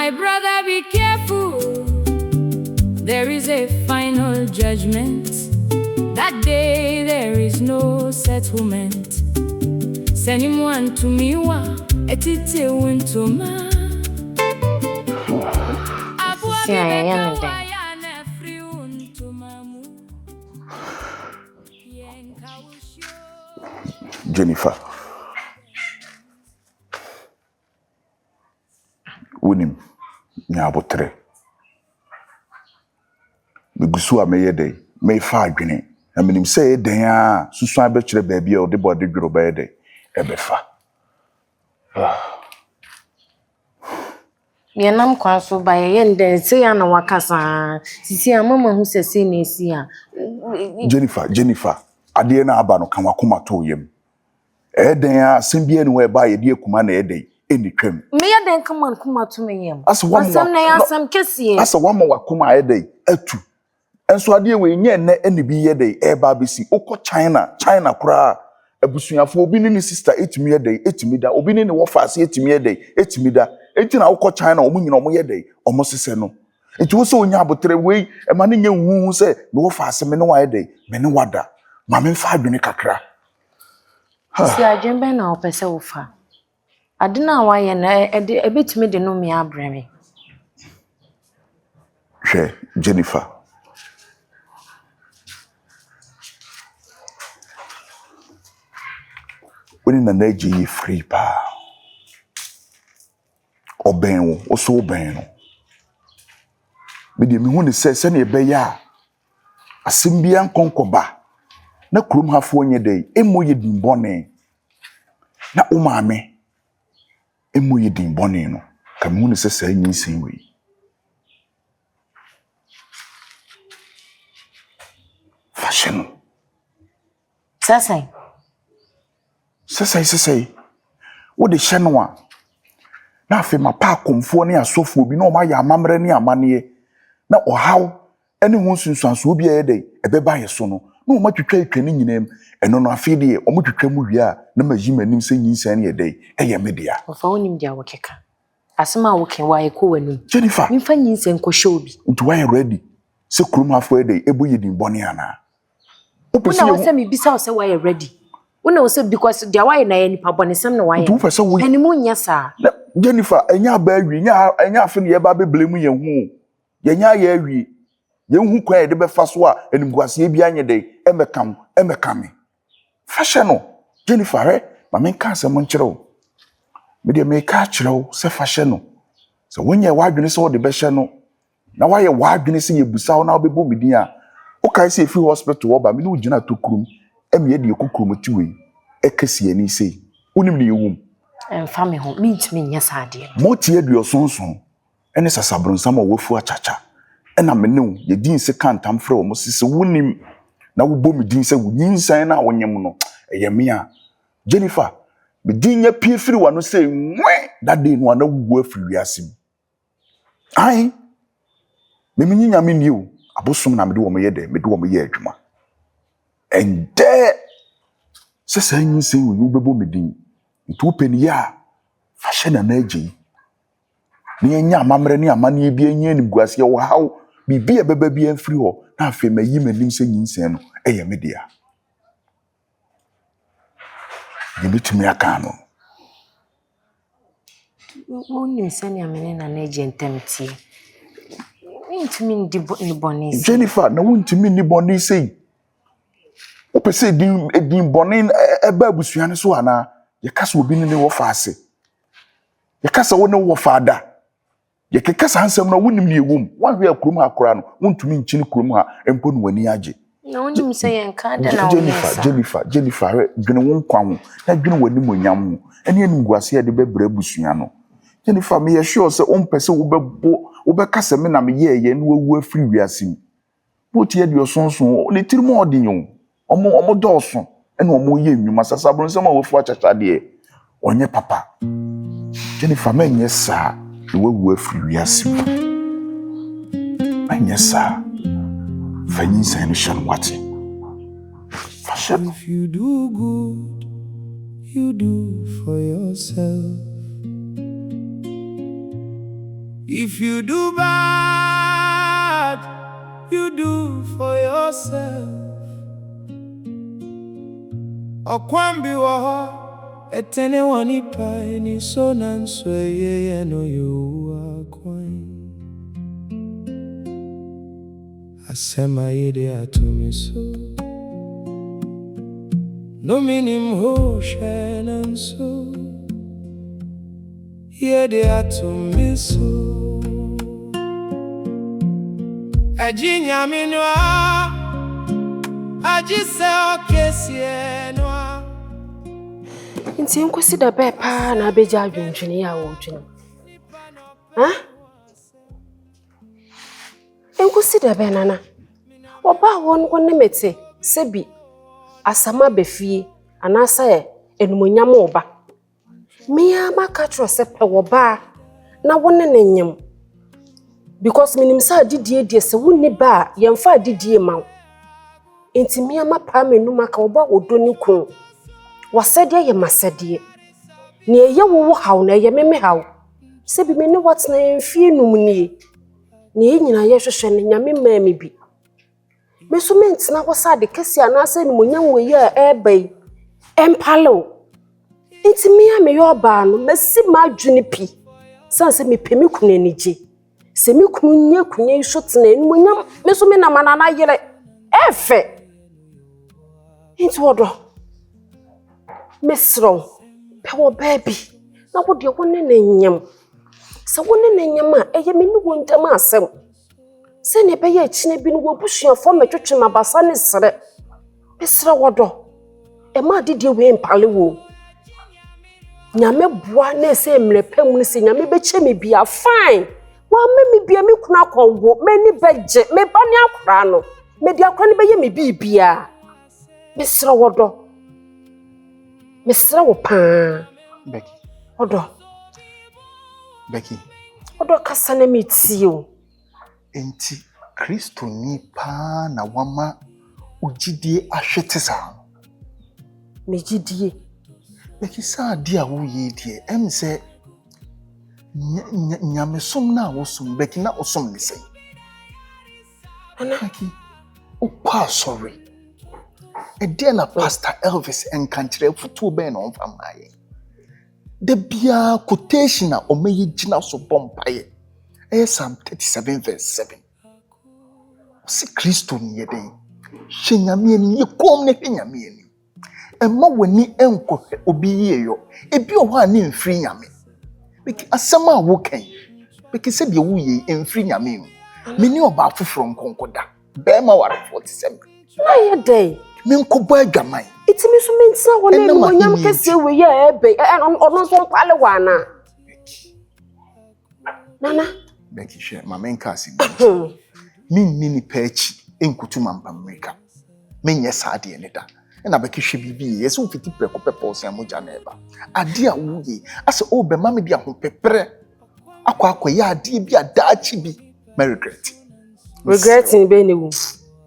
My brother, be careful. There is a final judgment. That day there is no settlement. Send him one to me, etite wintoma. Jennifer, Winim, Nyabotre. Begusua me yede, me fa adwene. Na menim say den a susu abekire baabi a ode body dwuro ba yede, ebefa. Yenam kwaso ba yende say ya na wakasa. Sisi amama hu sese na esi a. Jennifer, ade na aba no kan wakoma to yem. Den a sembie ne we ba yede akuma na yede eni twam. Me yeden kama kuma to me yem. Asam na ya asam kese. Asa wama wakoma yede atu. Enso ade we nye ne eni bi yede e ba besi okọ China kura abusuafo obi ne sister etimi yede etimi da obi ne wofa ase etimi yede etimi da enti na okọ China omo nyina omo yede omo sese no enti wo so onya abotre we e ma ne nya huhu se me wofa ase me ne wa yede me ne wada ma me fa adwene kakra si adwembe na opese wofa ade na wa ye na ebetimi de no me abreme hwe Jennifer when na naji yi free pa oben wo so oben no me de me hu ne se na ebe ya asimbia nkonkoba na kurom hafo onye dei emoye dimbone na umame emoye dimbone no ka me hu ne se nyinsin we fashion sasai wo de hye no a na afi ma pa komfo ne asofo bi na o ma ya amamre ne amane na ohaw ene hu sunsuanso obi ayede ebeba ye so no na o ma twetwa etwane nyinam eno no afi de o ma twetwa mu wi a na ma yimanim se nyinsan ne yede eye media ofa wonim dia wokeka asema woken wa eko wanu Jennifer mfa nyinsan ko hye obi ntu wa ready se kurum afo yede ebo yedin bone ana una wose me bisa wose wa ready una wose because dia wa na nipa bonesem na wa ye animu nya sa Jennifer enya ba awi enya afi ne ye ba beblem ye hu ye nya ye awi ye hu kwa ye de be fa so a animguase bi anye de emekam fashion no Jennifer he ma men ka asem nkyerɛw me de me ka kyerɛw se fashion no so wonye wadwene se wo de be hye no na wa ye wadwene se ye busaw na obebo midin a o kai se fi hospital wo ba me no gina tokurum eme de kokurum tiwe ekesi ani sei unim ne yewum emfa me ho me nya saade moti aduosonson ene sasabronsam a wofu achacha ena me ne ye din se kantam frɛ wo mo sese wonim na wo bom din se wo nyinsan na wonyem no eye me a Jennifer me din nya pie firi wa no sei nwe that day no na wo afiri wiasim ai me nyinya me ni o abosom na me de wo me ye de me de wo me ye adwuma ende sese nyinsan wo bebo me din ntu peni ya fashion na agi ni nya amamre ni amane bi anya nimguase wo haw bibia beba bi afiri ho na afi mayi manim se nyinsen no eye media dimitimi aka no woni sani amene na agi ntamtie ntimi ndi boni Jennifer na wontimi ni boni sei o pese din boni eba abusuane so ana ye kasa obi ne wo faase ye kasa wo ne wo faada ye kekasa hansam na wonim ne ewum wanhwe akurum akora no wontumi nkyini kurum ha empo no wani age na wonim se ye nka da na Jennifer dwene wo nkwa ho na dwene wani monyam ho ene anim guase ye de bebra abusua no Jennifer me ye sure se o mpese wo be kasa me na me ye no wawu afiri wiasim boti ye de osonson ne tirimo odinyo omo doso ene omo ye nwuma sasabro nsema wofu achacha de onye papa Jennifer menye sa wawu afiri wiasim menye sa fanyinsa no shan wate fashion if you do good you do for yourself If you do bad, you do for yourself. Okwambi waho etene wanipa ni so nanso ye no you akwan. Asema yede atumi so. No minim ho shenanso. Yede atumi so. Ajinya minwa ajise okesie noa. Nti nkwesi da be pa na abeja adwentwene ya wo ntwene. Ha? Nkwesi da be nana. Oba won won mete sebi asama befie anasa enumonyam oba. Mia maka tro se pe woba na won ne nyem. Because minim sa didie se wonni ba yemfa didie ma. Enti mia mapa menu maka oba odoni kun. Wasede ye masede. Ne ye wo haw na ye meme haw. Se bi me ne wat na emfie num nie. Ne ye nyina ye hwehwe ne nyame ma me bi. Me so mentina wo sa de kese anase ne monyam we ye ebai. Empalo. Enti mia me yo ba no mesi ma dwene pi. Sanse me pemi kunanije. Se me kunye kunye shotena ne monyam me so me na manana yere. Efe. Enti wodo. Mesro, pewo baby. Na wo de wonne na nyam. Se wonne na nyam a eye me ni wontam asem. Se ne be ye chine bi no wo busuafo metwetwe mabasa ne sere. Mesro wodo. E ma didi we mpale wo. Nyame boa na se mlepam ni se nyame be che me bia fine. Wa me me bia me kuna konwo, me ni beje, me ba ni akora no. Me di akora ni be ye me bibia. Mesro wodo. Mesra wo pa Becky. Odo. Becky. Odo kasa na metio. Enti Kristo ni pa na wama ugidie ahwete sa. Megidie. Becky sa dia wo ye die em se nyamesom na wosom Becky na osom ni sei. Ana Becky o kwa sorry. Na Pastor Elvis enkantre futu be na onfa maaye. The bia quotation na omeyi gina so bompaye. Psalm 37 verse 7. Si Kristo ni yeden. Hwenyame ni yekom ne hwenyame ni. Emma wani enko obi yeyo. Ebi o ha ne mfiri nyame. Beki asema a wo kan. Beki se de wo ye mfiri nyame. Meni oba afoforo nkonkoda. Be ma ware 47. na ye dey. Menkobo adwaman. Itimi so mentina wona no nyam kese we ye ebe ono so kwale wana. Nana. Becky share mama nkasi. Minni pechi enkutu mampamrika. Menye saade ne da. Na Becky hwe bibi ye so fiti preko pepose amoja na eba. Ade a wuye ase o be mama bi ahopepre. Akwa ya ade bi adaachi bi. Me Regretting be ne wu.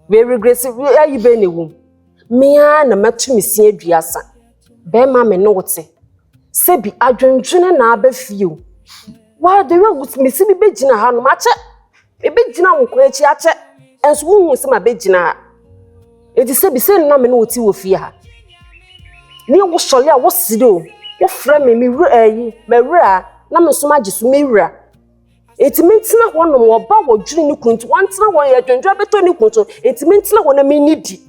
We regret ayi be ne wu. Mia na matumisi aduasa. Be ma me no wote. Sebi adwendwene na abafio. Wa de we misi bi begina ha no mache. E begina wo ko achi ache. Enso wo hu se ma begina ha. Edi sebi se na me no woti wo fie ha. Ni wo sole a wo side o. Wo fra me mi wura na me so magisu me wura. Eti mentina ho no oba wo dwene ni kuntu wantina wo ye dwendwa beto ni kuntu eti mentina ho na me nidi.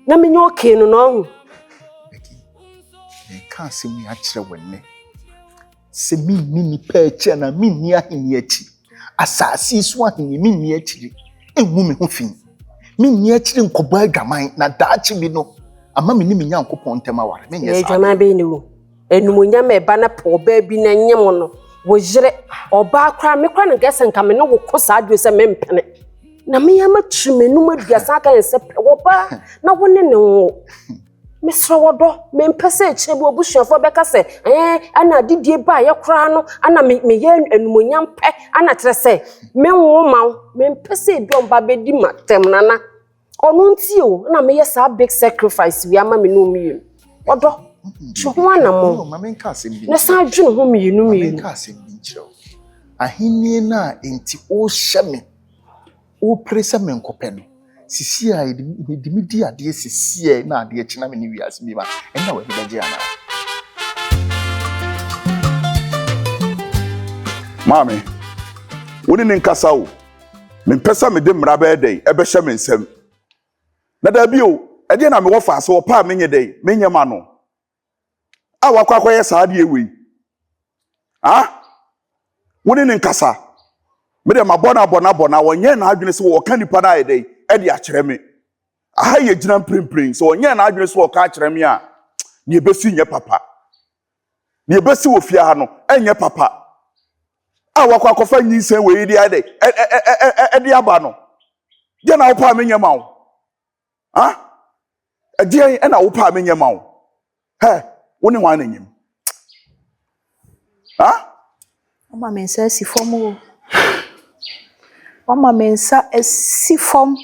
Na me nyo okay no no. Becky. E kan se mu ya kire wonne. Se minni ni peche na minni ahini achi. Asasi so ahini minni achi. Enwu me ho fin. Minni achi nkobo adwaman na daachi bi no. Ama me ni me nyankopon tema ware. Me nyesa. E dwaman be ni wo. Enumunyam e ba na po ba bi na nyem no. Wo jire oba akra me kwa na gese nka me no wo kosa adwe se me mpene. Na me ya matrimenu maduasa aka yense wo ba na wone ne wo. Mesro wodo me mpese eche bi obusuafo beka se ana didie ba ye kra no ana me ye enumunyam pe ana tere se me wo ma me mpese bi on ba be di matem nana onu nti o na me ye sa big sacrifice wi ama me no mi wodo chuho ana mo Mama nka asem bi. na sa adwene ho mi Mama nka asem bi nchiro. ahenie na enti o hyeme o presa me nkopɛ no sisi a di ade sisi na ade kina me ni wiase bi ma ɛna wa bi bagye ana Mami, woni ne nkasa o. Me pesa me de mra ba edai, ebe hye me nsam. Na da bi o, ede na me wo fa so pa me nye dai, me nye ma no. A wakwa ye sa ade ewe. Ah? Woni ne nkasa. Me de mabona wonye na adwene se wo ka nipa na edai, ede a kyere me. Aha ye gina mprempren, so wonye na adwene se wo ka kyere me a, ne ebesi nye papa. Ne ebesi wo fia ha no, enye papa. Wakwa akofa nyinsen we di ade e aba no je na wo pa me nyema wo ha ade e na wo pa me nyema wo he woni wan na nyem ha Mama mensa si fom o Mama mensa si fom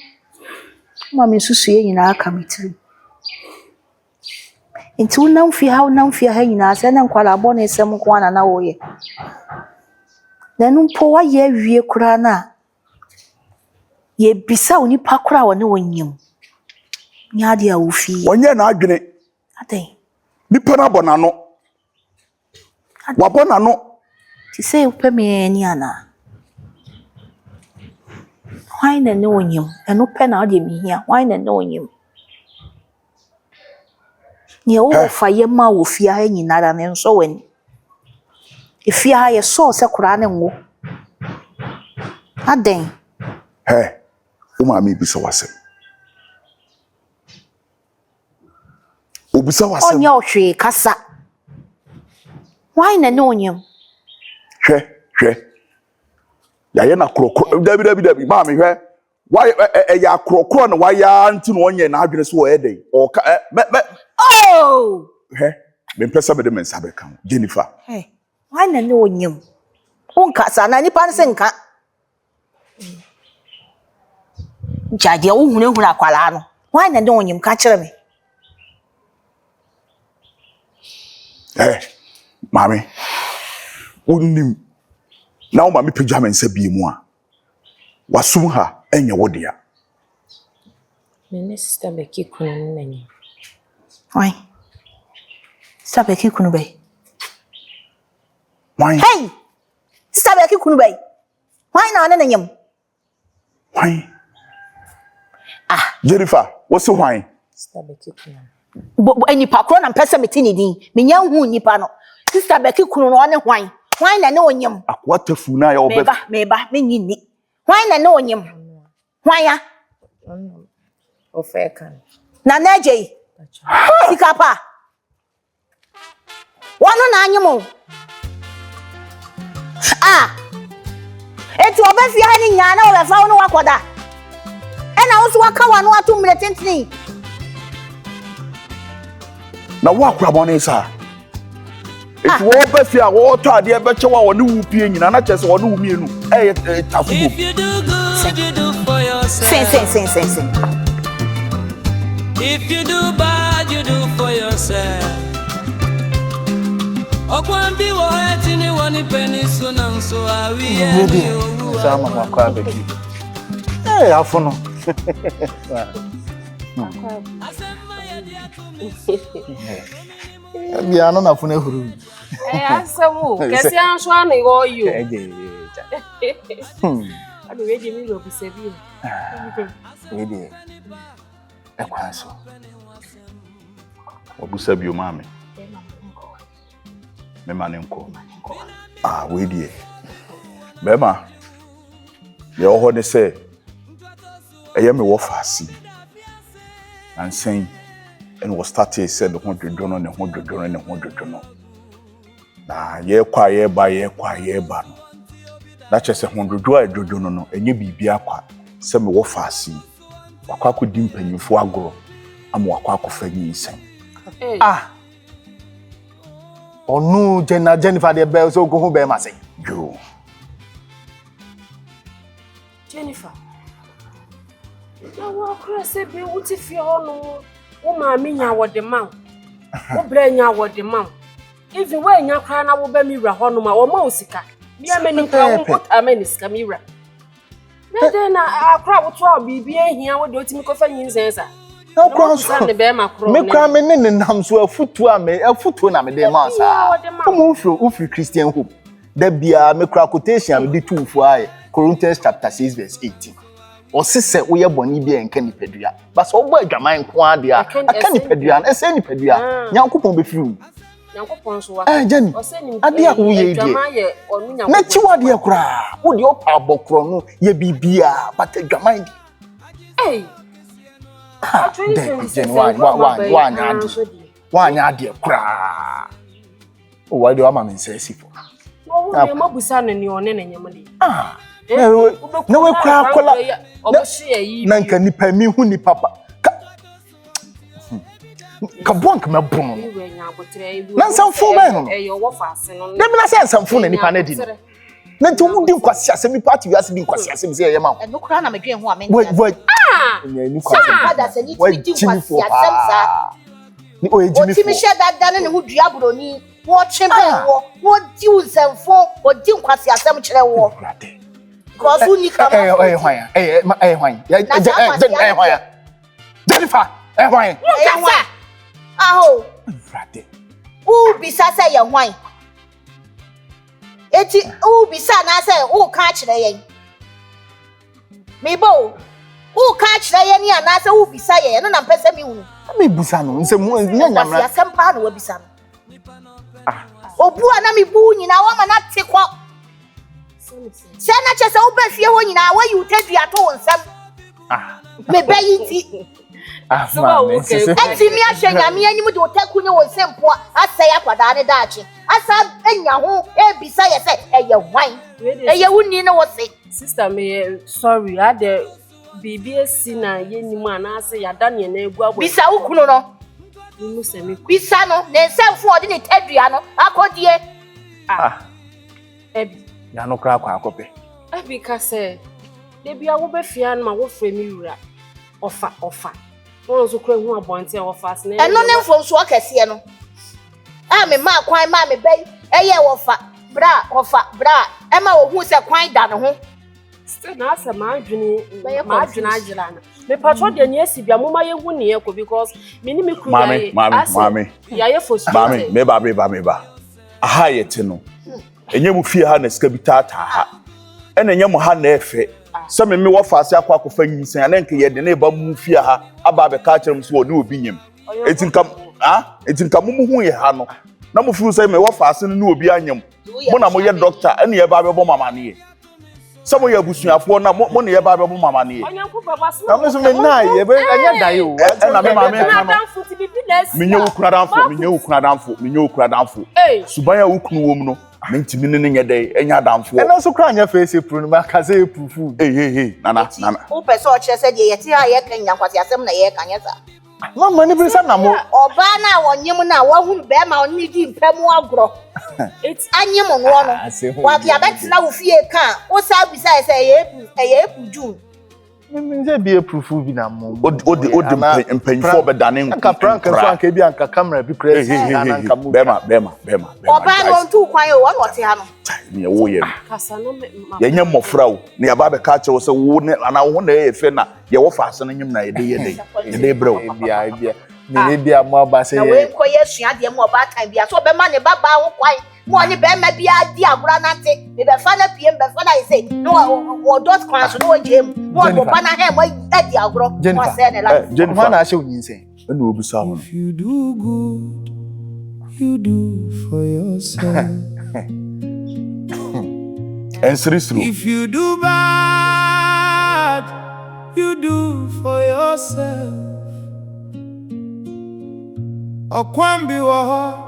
Mama mensusu ye nyina aka mitiri Enti unam fi ha nyina ase na nkwala abo na esem ko ana na wo ye Nanu mpo wa ye wie kura na ye bisa onipa kura woni wonyim nya de a wo fi wonye na adwene aden nipa na bona no wa bona no ti say upe me ni ana why na no wonyim eno pe na de mi hia why na no wonyim ye wo fa ye ma wo fi ha nyina da ne nso wani If ya ye so se kura ne ngo aden o ma mi bisa wasem o bisa wasem onya ohwe kasa why na no onyem hwe ya ye na krokro dabi ma mi hwe why ya krokro na why ya nti no onye na adwene so wo eden o ka oh me pesa me de mensa be kan Jennifer why na no onyem kasa na nipa nse nka Jade wo hunu akwala no why na no onyem ka kire me mami unim na o mami pejama nsa bi mu a wasum ha enye wodea me sister Becky kunu nanyi why sister Becky kunu be why hey sister Becky kunu be why na nanyem why Jennifer what's why sister Becky kunu eni pakro na mpesa metini din menya hu nipa no sister Becky kunu no ne why na ne onyem akwata fu na ya obe meba menyini why na ne onyem why ya ofekan na naje sikapa wano na anyemo eti obe fi ha ni nya na obe fa wonu wakoda ena wo so waka wano atum retentini na wo akura bone sa eti wo ba fi a wo to ade be chewa wo ne wu pie nyina na chese wo ne wu mienu tafu If you do good, you do for yourself. Sen. If you do bad, you do for yourself. Okwambi wo heti ni wani penny so na so awi sama makwa beki afono biano na funa huru asamu kesi anso ana go you abi we je mi lo bi se bi ede ekwaso obusa bi o mami me manenko we die bema ye oho de se eye me wo faasi ansen and was started said the 100 no na ye kwa ye ba no na chese 100 jojo no enye bibia kwa se me wo faasi wakwa ko di mpanyimfo agoro am wakwa ko fanyi nsen onu Jennifer de be so go hu be mase jo Jennifer na wo akura se bi wuti fi hono wo ma me nya wo de ma wo bra nya wo de ma even we nya kra na wo ba mi wura hono ma wo ma osika Me ameni kwa wo ameni skamira. Na de na akra wo to obibi ehia wo de otimi kofa nyinsensa. Na kwa so. Ne be makro. Me kwa me ne nam so afutu na me de ma sa. Mo ufri Christian hope. Da bia me kwa quotation me de tufu aye. Corinthians chapter 6 verse 18. O sese wo ye boni bia enka nipadua. Ba so wo adwaman nko ade a aka nipadua na ese nipadua. Nyankopon be firu. Nyankopon so wa. Jenny. Ade a wo ye die. Na chi wo ade akura. Wo de opa abokro no ye bibia but adwaman di. Hey. Jenny wanya ade akura. O wa de wa ma me nsesi fo. Wo ne mabusa ne one ne nyamde. Na we kwa kola na nka nipa mi hu ni papa ka bonk me bono na nsamfo ba no dem na se nsamfo na nipa na di na nti wo di nkwasi asem mi party wiase di nkwasi asem se ye ma no kura na medwen ho amenti nya ni kwasi ada se ni ti di nkwasi asem sa ni o ejimi fo o ti mi she dada ne hu dua broni wo chembe wo di nsamfo wo di nkwasi asem kire wo because who need come hwan Jennifer hwan aho who bisa say ye hwan eti who bisa na say who ka kire yen me bo who ka kire yen ya na say who bisa ye no na mpese mi hunu me busa no nsem nya nyamra asem pa na wa bisa no obu ana mi bu nyina wa ma na tekwa Sena chese ube fie ho nyina wa yu tedua to wonsam. Me bayi ti. Mama. Enti mi ahwe nyame anyim de otaku ne wonsam po asai akwada ne daachi. Asa enya ho e bisa ye se eye hwan. Eye wuni ne wo se. Sister me sorry ade bibi esi na ye nimu anase ya da ne na egu abo. Bisa ukunu no. Nimu se me Bisa no ne nsamfo ode ne tedua no akodie. Ebi ya no kra kwa akope Ebi ka se de bia wo be fia na wo frɛ mi wura ofa won so kra hu abonte a wo fa se na eno ne mfom so akase no a me ma kwan ma me bai eye wo fa bra e ma wo hu se kwan da no ho still na asa ma adwene agila na me patro de ne esi bia mo ma ye hu ne ko because me ni me kru mami ya ye fo so mami me ba aha ye te no enye mu fie ha na sika bitata ha ena enye mu ha na efe se me wo faase akwa akofa nyinsan na nke ye de na eba mu fie ha aba be ka kire mu so ne obi nyem etinka mu hu ye ha no na mu furu se me wo faase no ne obi anyem mo na mo ye doctor ena ye ba be bo mama ne ye se mo ye busuafo na mo ne ye ba be bo mama ne ye na mo so me na ye be anya dai o ena me mama ka no minye ukuna danfo suban ya ukunu wom no mentimi ne nye dai enya danfo ena so kra anya face pro no maka say proof nana o person o kire se de ye ti ha ye kan nyankwase asem na ye kan yesa mama ni bisa na mo oba na wonyem na wa hu be ma oni di mpemu agro anyem no no wa bia betina wo fie kan o sa bisa se ye epu nje bi proof bi na mo odi mpanfo be dane nka prank so anka bi anka camera bi crazy na nka mo bema oba no ntu kwan o wo te ha no ne wo ye ye nya mofra o ne ya ba be ka che wo se wo ne ana wo na ye fe na ye wo fa ase no nyim na ye de bre o bia ne bia mo ba se na we ko ye sua de mo ba tan bia so be ma ne baba ho kwan mo ni be ma bia di agura na te me be fa na piem be fa na say no wo dot kwan so no jem mo do pa na he mo di aguro mo say ne la Jennifer na she onyin ena obi sa ho If you do good, you do for yourself. ensrisru If you do bad, you do for yourself. Okwambi wo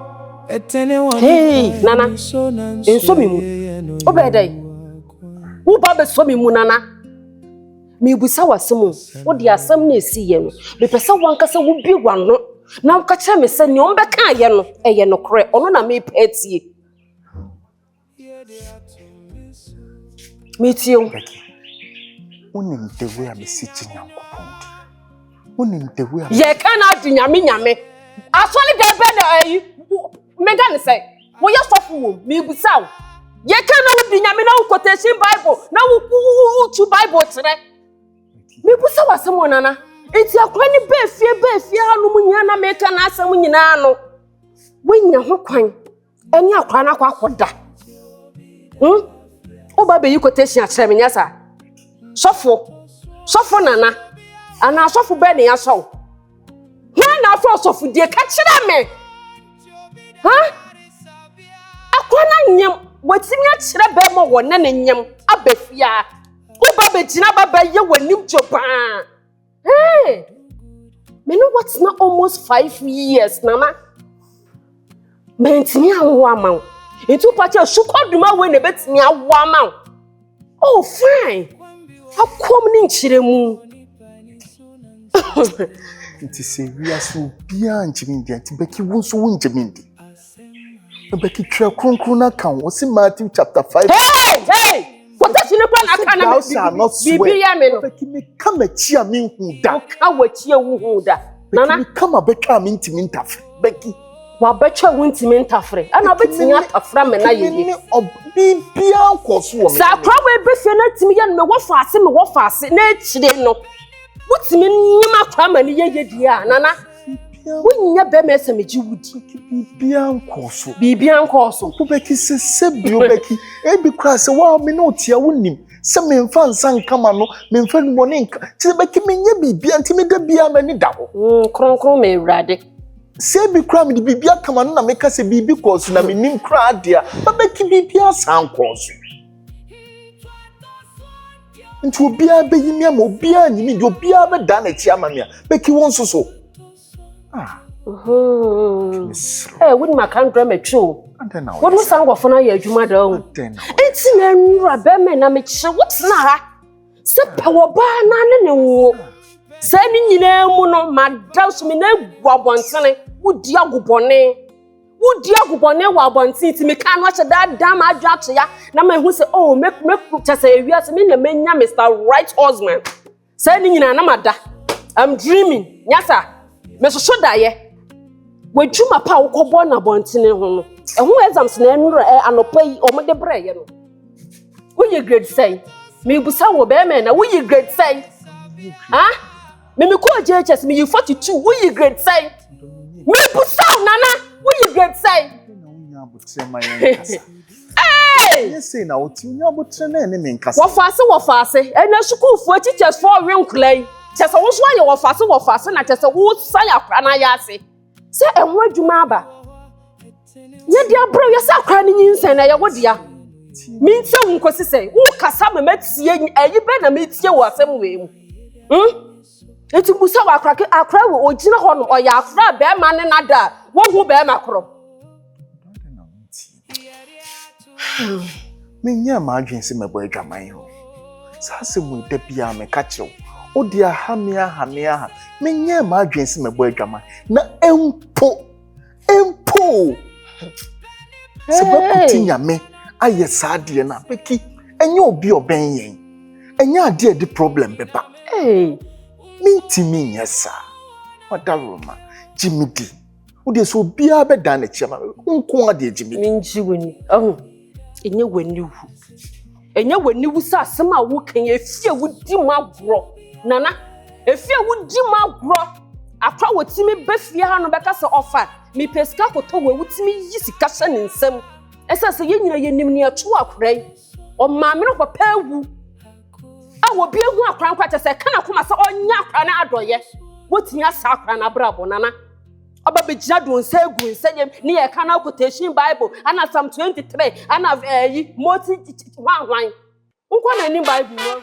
Hey, Nana, enso mi mu. Obedai. Wo ba be so mi mu nana. Mi busa wasem. Wo di asem na esi ye no. Me pesa wankasa wo bi gwano. Na wo ka kire me se ne on be kan ye no. Eye no kore. Ono na me petie. Me tie o. unim the way am sitting yankopon. Unim the way Ye kana di nyame. Asole de be na ayi. Mega ne say, wo ye sofu wo, mi busa wo. Ye kana wo nyame na wo quotation Bible na wo tu Bible tere. Me busa wasem nana. Enti akwa ni be fie hanu mu nya na meka na asem nyina no. Wonya ho kwan. Eni akwa na kwa akoda. Oba be yi quotation akere me nyasa. Sofo nana. Ana sofo be ne yaso. Here na for sofo die ka kire me. Akwa na nyam watimi akire be mo wona na nyam abafia. Oba be gina baba ye wanim jopa. Hey. Me know what's not almost 5 years nana. Mentimi anwo ama. Etu pacha sukoduma we ne betimi awo ama. Oh fine. Akom ni nchire mu. Nti serious obia nchimindi anti beki wonso wonchimindi. Beki twa kronkron na kan wo si Matthew chapter 5. Hey! What does you know na bibi ya me no. Beki me kama chia me hu da. Ka wachi hu da. Nana me kama betwa me ntimi ntafre. Beki wa betwa wontimi ntafre. Ana betimi atafra me na ye. Bibi ankoso wo me. Sa kwa we befie na timi ya me wo faase na echire no. Wotimi nyima kwa ma ni ye dia nana. Wonya be me sameji wudi. Bibi ankoso. Wo beki se bio beki. Ebi kwa se wa me no tia wonim. Se me mfa nsan kama no, me mfa numo ne nka. Ti beki menye bibi anti me da bia mani da ho. Kronkron me wrade. Se bi kra me bibi akama no na me ka se bibi koso na me nim kra dia. Ba beki bibi asan koso. Nti obia be yimi ama obia nyimi di obia be da na ti ama me a beki won so. Wouldn't my country metro? What was sang of an adjuma down? It's in a rabbe, and I make sure what's not. Sip power bar, none. Sending you know, my douse me no wabonson, would Diago Bonnet. Would Diago Bonnet wabonsi to me can't watch that damn adjust ya. Now, my who say, oh, make just say, we are some in the main Mr. Right husband. Sending in an amada. I'm dreaming, yes, sir. Meso so daye we dwuma pa wo kobo na bontene ho no ehun exams na enura anopai o mede breye no wo ye grade 6 me busa wo be me na wo ye grade 6 me ko JHS me 42 wo ye grade 6 me busa nana wo ye grade 6 yes na wo ti nya botre na ene me nkasa wo faase ena school fu teachers for renklai chese wo so aye wo faase na chese wo san akra na ya ase se enwo adwuma aba ye dia bro ye sa akra ni nyinsen na ye wo dia mi nse wo nkosi se wo kasa me matie ayi be na metie wo asem we mu eti busa wa akra wo ogina ho no oya akra be ma ne nada wo hu be ma kro me nya ma adwen se mebo adwaman ho sa se mu de bia me ka kire Odia hamia menye ma adwensi mebo adwama na empo se baputi nyame aye saade na beki enye obi oben yen enye ade di problem beba mintimi nyesa wadaroma jimidi odi so bia beda na chiama nko ade jimidi minji woni enye woni wu sa asema wo kan efie wudi magro nana efie wudi magro akwa wotimi befie ha no beka se offer mi peska koto we wotimi yisika hye ne nsam esese ye nyina ye nim ne ato akrai o maame no papa awu awo bi ehu akra nkwa se kana kuma se onya akra na adoye wotimi asa akra na brabo nana oba begina do nsa egu nsayem ne ye kana quotation Bible ana Psalm 23 ana moti hwan nkwa na ni Bible no.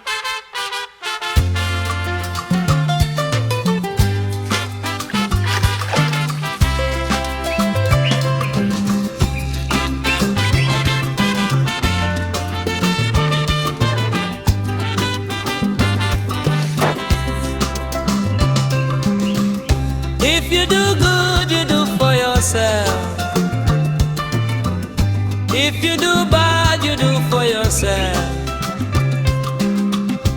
If you do good, you do for yourself. If you do bad, you do for yourself.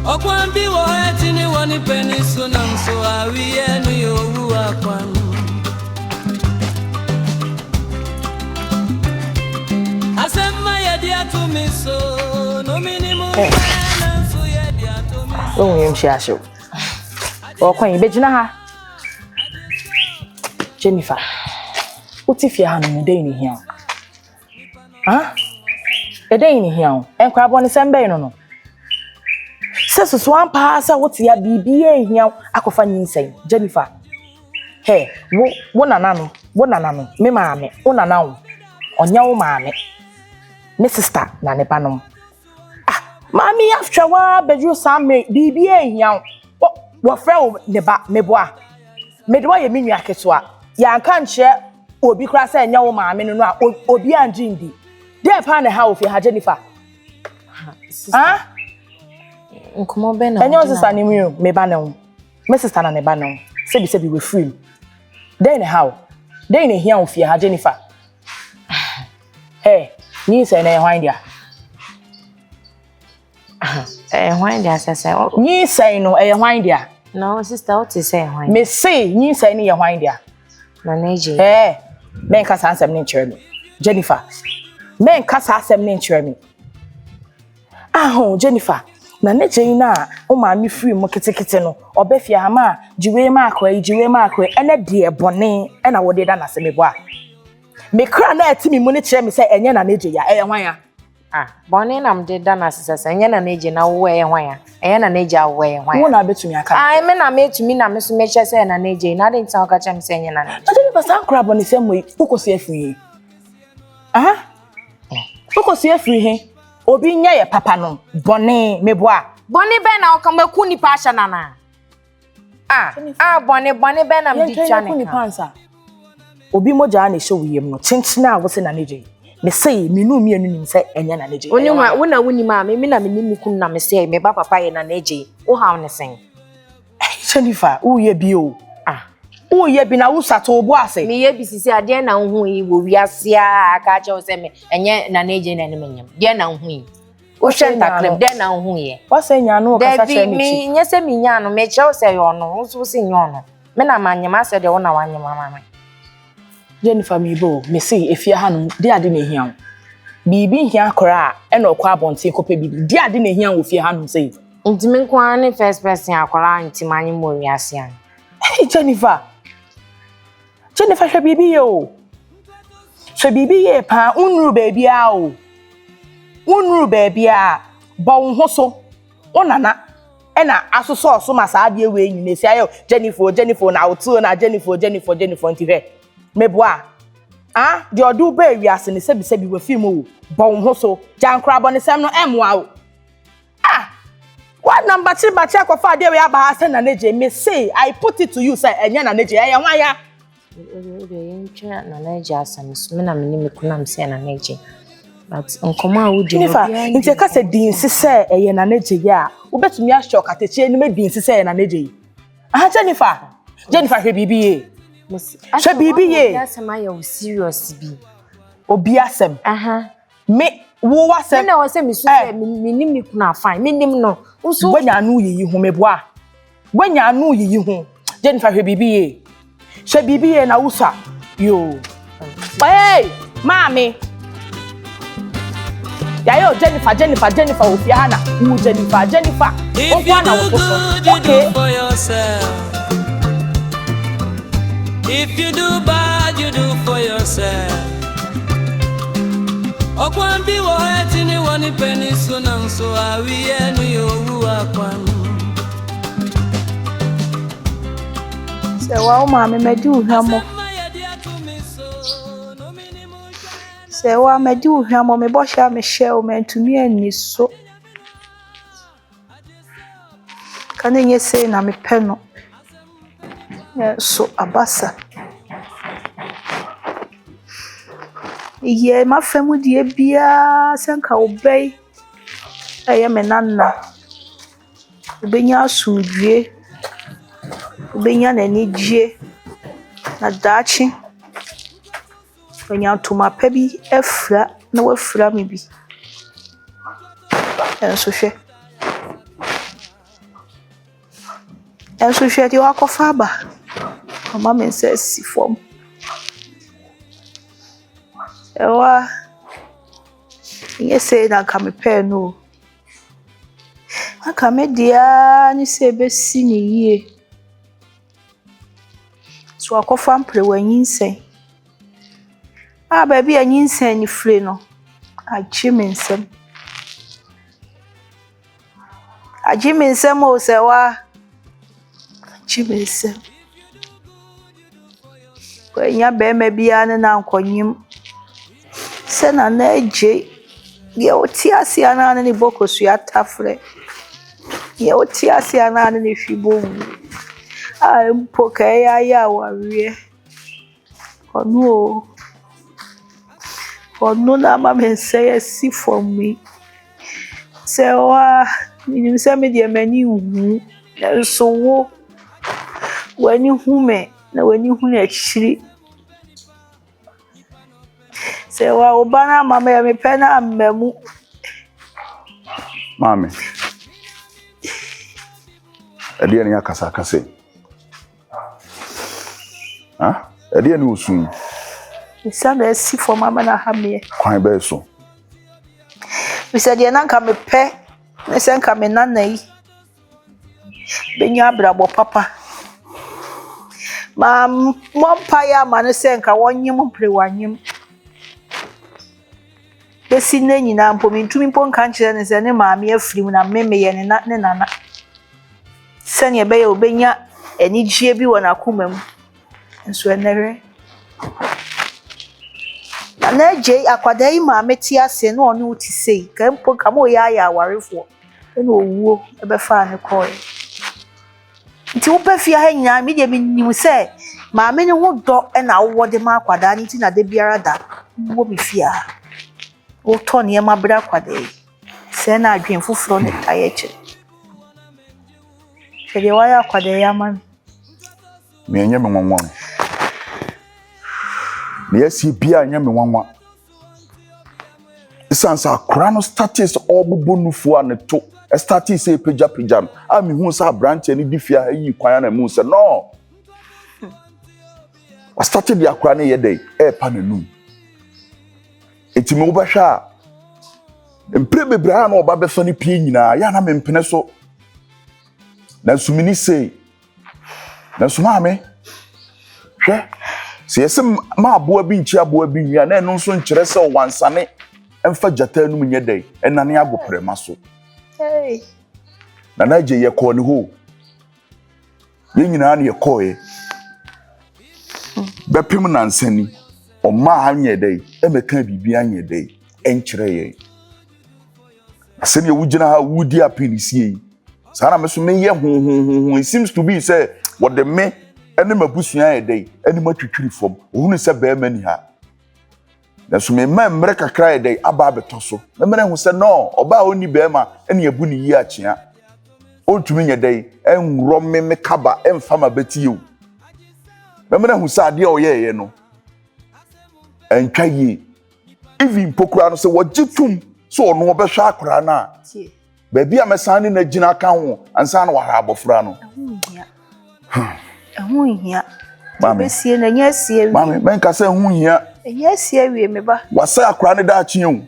Okwambi wo eti ni woni penisu na mso awiye ni owu akwan. Asema ya dia Oh, you show. Or when you begin Jennifer, what if you have a day in here? Huh? A day in here, and crab on the same bay, no. Says one pass out what's your BBA here. I could find insane, Jennifer. Hey, one anano, me mammy, one anano, on your mammy, Mrs. Star, Nanipanum. Ah, mammy, after a while, bedroom some BBA young. What fell the back, me bois. Medwa ye minwa keswa ya kan che obi kra say nya wo maame no a obi anjindi dey pa na ha ofi ha Jennifer ah nkomo be na enyo sister ni mu me ba na wo me sister na ne ba na wo se bi we free dey na how dey na hia ofi ha Jennifer hey ni say na hwan dia hwan dia sese ni say no hwan dia. No, sister, what is saying? Why? Me say, you say ni your wine there. Na neje. Eh, men kasa asem ni nkyere me. Jennifer. Men kasa asem ni nkyere me. Ah, Jennifer. Na neje na o ma mi free mo ketekete no. Obefia ha ma, jiwe ma akwa, ene de bone, ena wo de da na se me bo a. Me kra na ati mi mu ni kire me say enye na neje ya, hwan ya. Ah, bone na mde da na sese enye na neje na wo hwan ya. Enye na neje awo hwan ya. Wo na betumi aka. Ah, me na metumi na me so me che say na neje na de ntan ka che me say enye na neje. Jennifer san kra bone se mo ukosi afiri. Ah? Ukosi afiri he. Obi nya ye papa no. Bone me bo a. Bone be na o kan be ku ni pa sha na na. Ah, bone be na mdi cha ne. Obi moja na show yem no. Chinchina wo se na neje. Me say me nu mienu nim say enya na neje. Oni woni ma me na me nim kun na me say me ba papa ye na neje. Wo ha ne sen. Jennifer, wo ye bi o. Ah. Wo ye bi na wo sato obo ase. Me ye bi sisi ade na hu yi wo wiase a aka che wo say me enye na neje na ne menyam. De na hu yi. Wo hwe ntakrem de na hu ye. Wo say nya no o kasa che me chi. Me nye se me nya no me che wo say yo no. Wo so se nya no. Me na manyam ase de wo na wanyam mama. Jennifer Mibo, me say if you han de ade na hian. Bibi hian kora e na okwa abonte kope bibi. De ade na hian wo fie han say. Ntimi nkwa ne first person akwara ntimi anyi mo wiase an. Hey Jennifer. Jennifer hwe bibi yo. Hwe bibi ye pa unru baby a o. Unru baby a ba wo ho so. Onana e na asoso so masa ade we nyine si ayo Jennifer na otu na Jennifer ntihwe. Meboa ah de odu ba wiase ne sebi we film wo bon ho so jankra bo ne sem no emwa wo ah what number 3 bachi akofa de we aba ha se na neje me say I put it to you say enya na neje ya hwan ya yencha na neje asam so me na me ni kunam say na neje but nkoma wo di no nti ka se din se eye na neje ya wo betumi a shock atechie ni me din se na neje ah Jennifer hwe bibi so bibi ye asema ya o serious bi obi asem aha me wo wasem na wo se mi so say me nim ni kuna fine me nim no so gwanya anu yiyi hu meboa gwanya anu yiyi hu Jennifer hwe bibi ye so bibi ye na usa yo hey mami ya yo Jennifer ofiana wu Jennifer ofiana wo so okay for yourself. If you do bad, you do for yourself. Okwan bi wo heti ni woni penny so nan so awi enu yo wu akwan. Se wa o ma me medi uhwamo. Se wa medi uhwamo me bo sha me hye o mentumi ani so. Kana nye se na me pe no. So abasa ye ma femu die bia senka obey eye menanna obenya asudwie obenya nanigye na dachi onya tuma pa bi efra na wafra me bi enso hwe di wakofa ba mama me say si form ewa Yes, say na ka me pɛ no. Aka me dia ni se be si ni yie. So akofa mpre wanyinsen. Baby anyinsen ni fre no. Agye me nsɛm. Agye me nsɛm o sɛ wa. Agye me nsɛm. Kwanya bɛma bia ne na nkonyim. Sɛ na na agye. Ye oti ase ana ne bokosu atafre. Ye oti ase ana ne hwibo. Mpo kaya ya wawie. Ono na mama say see for me. Say wa you say me dey mani hu. So wo when you hu me na when you hu na chiri. Say wa obana mama ya me pena amemu. Mami. Edia ni akasa kase. Edia ni osun. Isa na see for mama na ha me. Kwan be so. We said ye na nka me pe. Na se nka me nana yi. Benya brabo papa. Mam mompa ya ma no se nka wonyim mpre wanyim. Besi na nyina mpo mintumi mpo nka nkyere ne se ne maame afiri mu na meme ye ne nana. Sane ye be ye obenya enigye bi wona akoma mu. Nso enere. Na je akwada yi maame ti ase na ono uti sei. Ka mpo kamo ya awarefo. Ena owuo ebefa ne koy. Nti wo ba fia ha nyina me de nim se maame ne ho do na wo de ma akwada ni ti na de biara da wo me fia. Wo to ne ma bra akwada yi. Se na adwen foforo ne ayeche. Kede wa ya akwada ya man. Me enye me nwanwa. Me asi bia enye me nwanwa. Isansa akra no status obubu nufu a ne to. Starting say pejam. Me hu sa branch ani di fia yi kwan na mu se no. I started the akra na ye dey pa na num. Enti me wo ba hwa. Mpre bebra na oba be fa ne pie nyina ya na me mpene so. Na sumini sei. Na sumame. Hwe. Se yesem ma aboa bi nchi aboa bi nwia na eno nso nkyere se wansane emfa jata num nye dey enane agoprema so. Hey. Na je ye ko ne ho. Ye nyina na ye ko ye. Bepem nansani. Oma anye dey emeka bibia anye dey enkyere ye. Asem ye wugina ha wudi apinisi yi. Sana me so me ye ho. It seems to be say what the me ene mabusua ye dey ene matwitwiri fom. Ohunu se be ma ni ha. Na so me mmere kakra ye dey aba abetoso. Me mere hu se no oba oni be ma ene yabu ni yi achia. Ontumi nye dey enro me kaba emfa ma beti you. Me mere hu se ade o ye no. Entwa yi. Even pokura no se wogitum so ono obehwa akra na. Baby amesane na gina ka ho ansa na wahara abofra no. Ehun hia. Besie na nya sie wi. Mami, men ka se ehun hia. Nya sie wi me ba. Wasa akra ne da achi hu.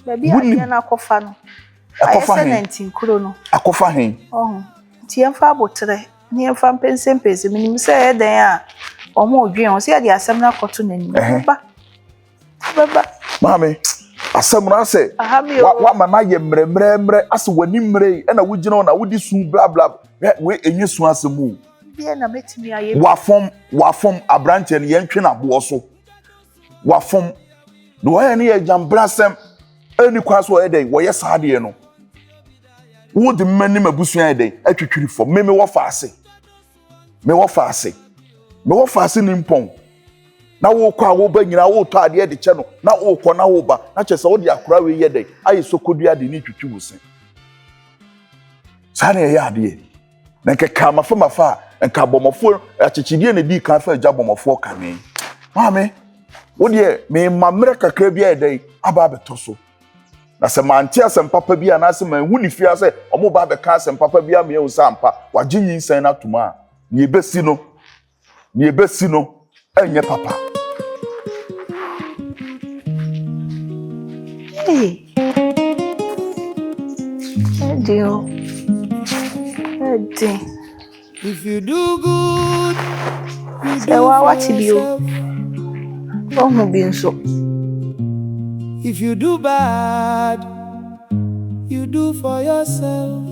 Baby ahia na akofa no. Akofa hen. Excellent nkuro no. Akofa hen. Ti emfa abotre. Ni emfa mpensempese minim se eden a omo odwen o se ya de asem na akoto nani. Baba. Mami, asem na se wa mama ye mremre ase wani mre e na wugina na wudi su bla bla we enyi su asemu. Bia na metimi aye. Wafom abranche ne yentwe na bo so. Wafom no wa ne ye jambrasem eni kwaso e dey wo ye saade no. Wo de mani mabusua e dey atwitwiri fo me wo fa ase. Me wo fa ase ni mpon. Na wo kwa wo ba nyina wo to ade de che no na wo kọ na wo ba na che se wo de akora we ye dey ayi sokodua de ni twitwi wusen. Sa na ye ade na nke ka mafa nka bomofo achichidie na di kan fa agya bomofo kane. Mame wo de me mamre kakra bia e dey aba betoso. Na se manti asem papa bia na se man hu ni fia se omo ba be ka asem papa bia me usa ampa wagye nyinsan na tuma ni ebesi no enye papa. Hey. Edio. Edi. If you do good, you do Ewa for wati bio. yourself. Ohu bi nso. If you do bad, you do for yourself.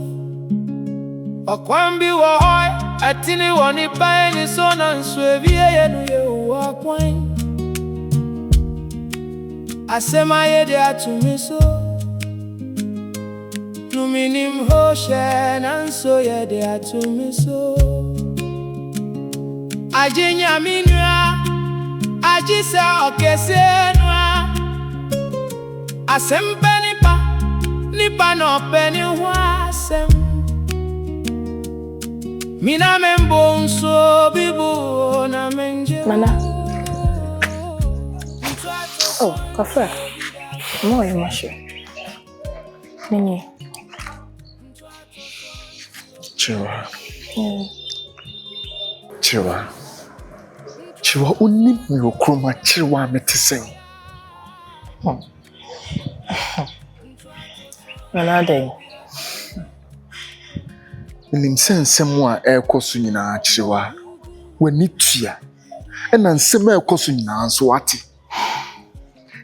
Okwambi wa oi, atini woni pa ni so na nswevi yenu ye wa kwan. Asema ye de atumi so. Numinim ho she na nso ye de atumi so. Ajinya minua, ajisa okese nua. Asem nipa no peni ho asem. Mina membo nso bibu na menje. Nana. Oh, kafe. Mo ye mashe. Nini. Chiwa. Chiwa uni mi okroma chiwa metisen. Nana dey. Nim sensem a ekoso nyina chiwa. Wani tua. Ena nsem a ekoso nyina nso ate.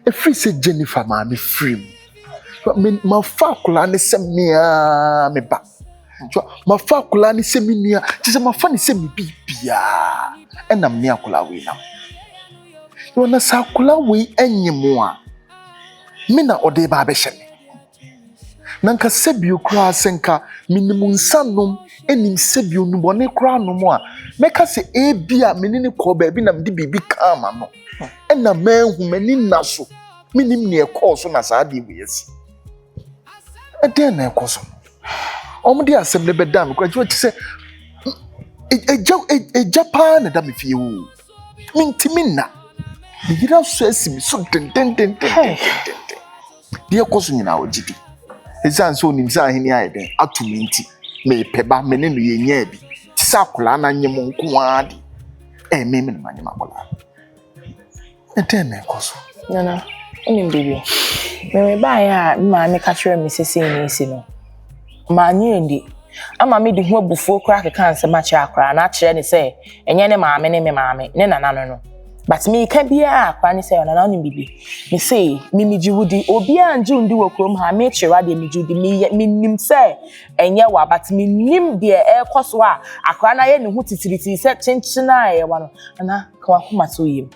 Efri se Jennifer ma me free. Ma fa kula ne se mea me ba. Ma fa kula ne se minia, tise ma fa ne se mi bibia. Enam ne akula we na. Yo na sa kula we enyemo a. Me na ode ba be hye. Nanka sebio kura senka minimu nsanom enim sebio nu bone kura no mo a meka se ebia menini ko ba bi na mde bibi kama no. Ena manhu mani naso minim ne ekoso na sa de wiesi. Eden na ekoso. Omde asem ne beda me kwa ti se Japan na da me fie wo. Mintimi na. Ni gira so asimi so den. De ekoso nyina ogidi. Esan so nim sa ahini ayeden atumi nti me peba me ne no ye nya bi. Ti sa kola na nyem nko ade. Me na nyem akola. Eden na ekoso. Nana. Onim bibi. Me ba ya ma me ka kire me sese ni isi no. Ma nye ndi. Ama me di ho abufuo kura keka nsema kire akra na kire ni se enye ne maame ne me maame ne nana no. But me ka bia akra ni se nana onim bibi. Me say me jiwudi obi anje ndi wokrom ha me kire de me judi me nim se enye wa but me nim de ekoso a akra na ye ne ho titiriti se chenchina ye wa no ana ka wakoma so yim.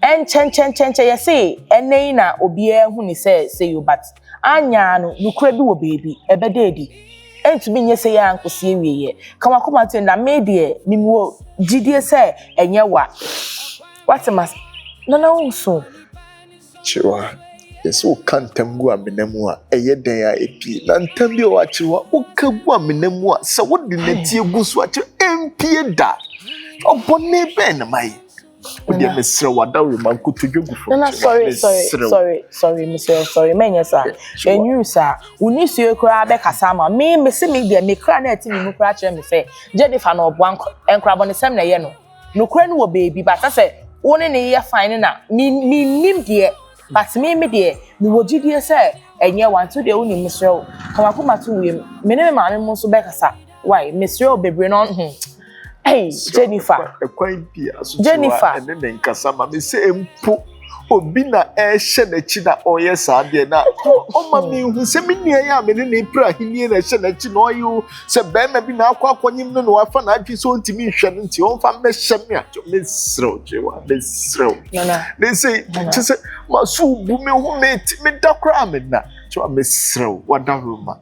En chen ye say enei na obi hu ni say you but anya no nukura bi wo baby ebededi entumi nye say ya nkosi ewiye kama koma to na me de mimwo gidie say enye wa what mas nana unso Chiwa yeso kantamgu amenamu a eye den a epi na ntam bi o a chiwa okagu amenamu a se wodi na tie guso a chi empie da obone ben mai. Odi mesre wada we man kutudwogu fo. Nana sorry Mr. Sorry menye sa enyu sa uni sue kura be kasa ma me se me de me kra na ati me kura kire me se Jennifer no obo enkra bo ne sem na ye no kura no wo baby but say woni ne ye fine na me nim de but me de me wogidie se enye wanto de woni mesre o kama kuma to we me ne me ma me so be kasa why mesre o bebre no Hey, Jennifer. Jennifer. And then Kasama, me say empo. Obi na ehye na chi na oye sa de na. O ma me hu se me nia ya me ne pra hini na ehye na chi na oyo se be ma bi na akwa akwanyim no no afa na adwi so ntimi hwe no nti on fa me hye me ajo me sro jewa me sro. Nana. They say just ma su bu me hu me da kra me na. Jo me sro wada roma.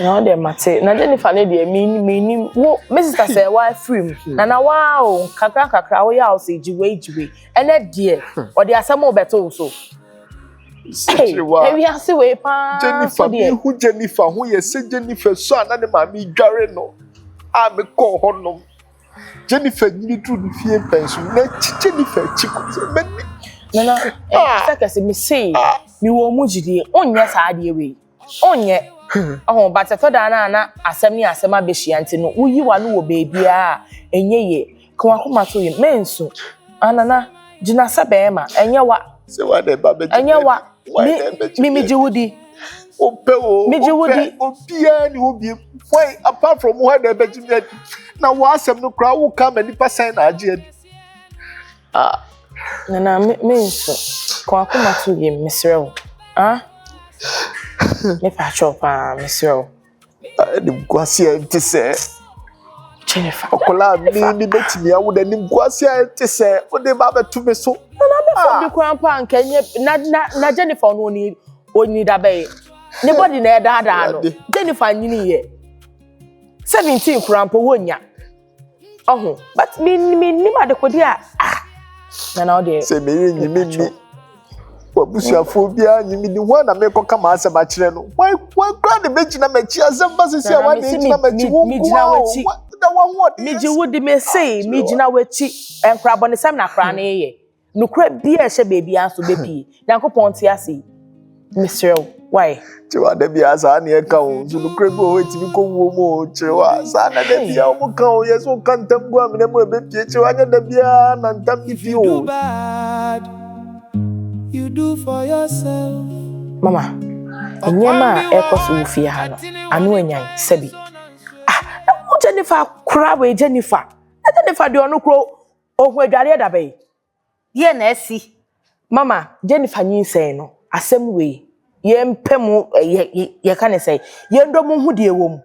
No de mate na Jennifer ne de me wo me sister say why free na wow kakra wo ya house jiwe ene de o de asem obeto so we have see we pa Jennifer me hu Jennifer hu ye se Jennifer so ana ne ma mi dware no a me ko honom Jennifer ni tru fie pension na Jennifer chiko me na say me say me wo mu jidie onye sa de we onye oh but to da na asem ni asem abehia nti no uyi wa no wo baby a enye ye kwa kuma to ye mensu anana jina sabe ma enye wa se wa de ba be enye wa mi jiwudi Ope Opia ni obi. Why apart from what the Benjamin now was some no crowd will come and nipa sign agent. Nana me so kwa kuma tu ye mesrew. Me pa chopa mesrew. The Guasia to say Jennifer. Okola ni betimi awu da ni Guasia to say what the baba to me so. Na be kwa pa nkenye na Jennifer no ni oni da be. Nobody na da no. Jennifer nyini ye. 17 krampo wonya. But me ni ma de kodi a na o de. Say me nyimi Wabusuafo bia nyimi ni ho na mekọ ma asem a kire no. Why grad be gina machi asem ba sisi a wa de gina machi wo. Mi gina wachi. Da wa ho de. Mi ji wudi me say mi gina wachi enkrabo ne sam na kra na ye. Nukra bia hye bebi anso bepi. Yankopon ti ase. Mr. Why? Chiwa de bia sa na e ka o. So nukra bi o etimi ko wo mo chiwa. Sa na de bia o mo ka o yeso kan tam gu amene mo bepi chiwa nya de bia na ntam bi fi o. You do for yourself. Mama, enyema ekoso wufie ha no. Anu enyan sebi. Na Jennifer kura we Jennifer. Na Jennifer de onu kro ohu adware da bai. Ye na esi. Mama, Jennifer nyin sei no. Asem we. Ye mpemu ye ka ne sei. Ye ndo mu hu de ewom.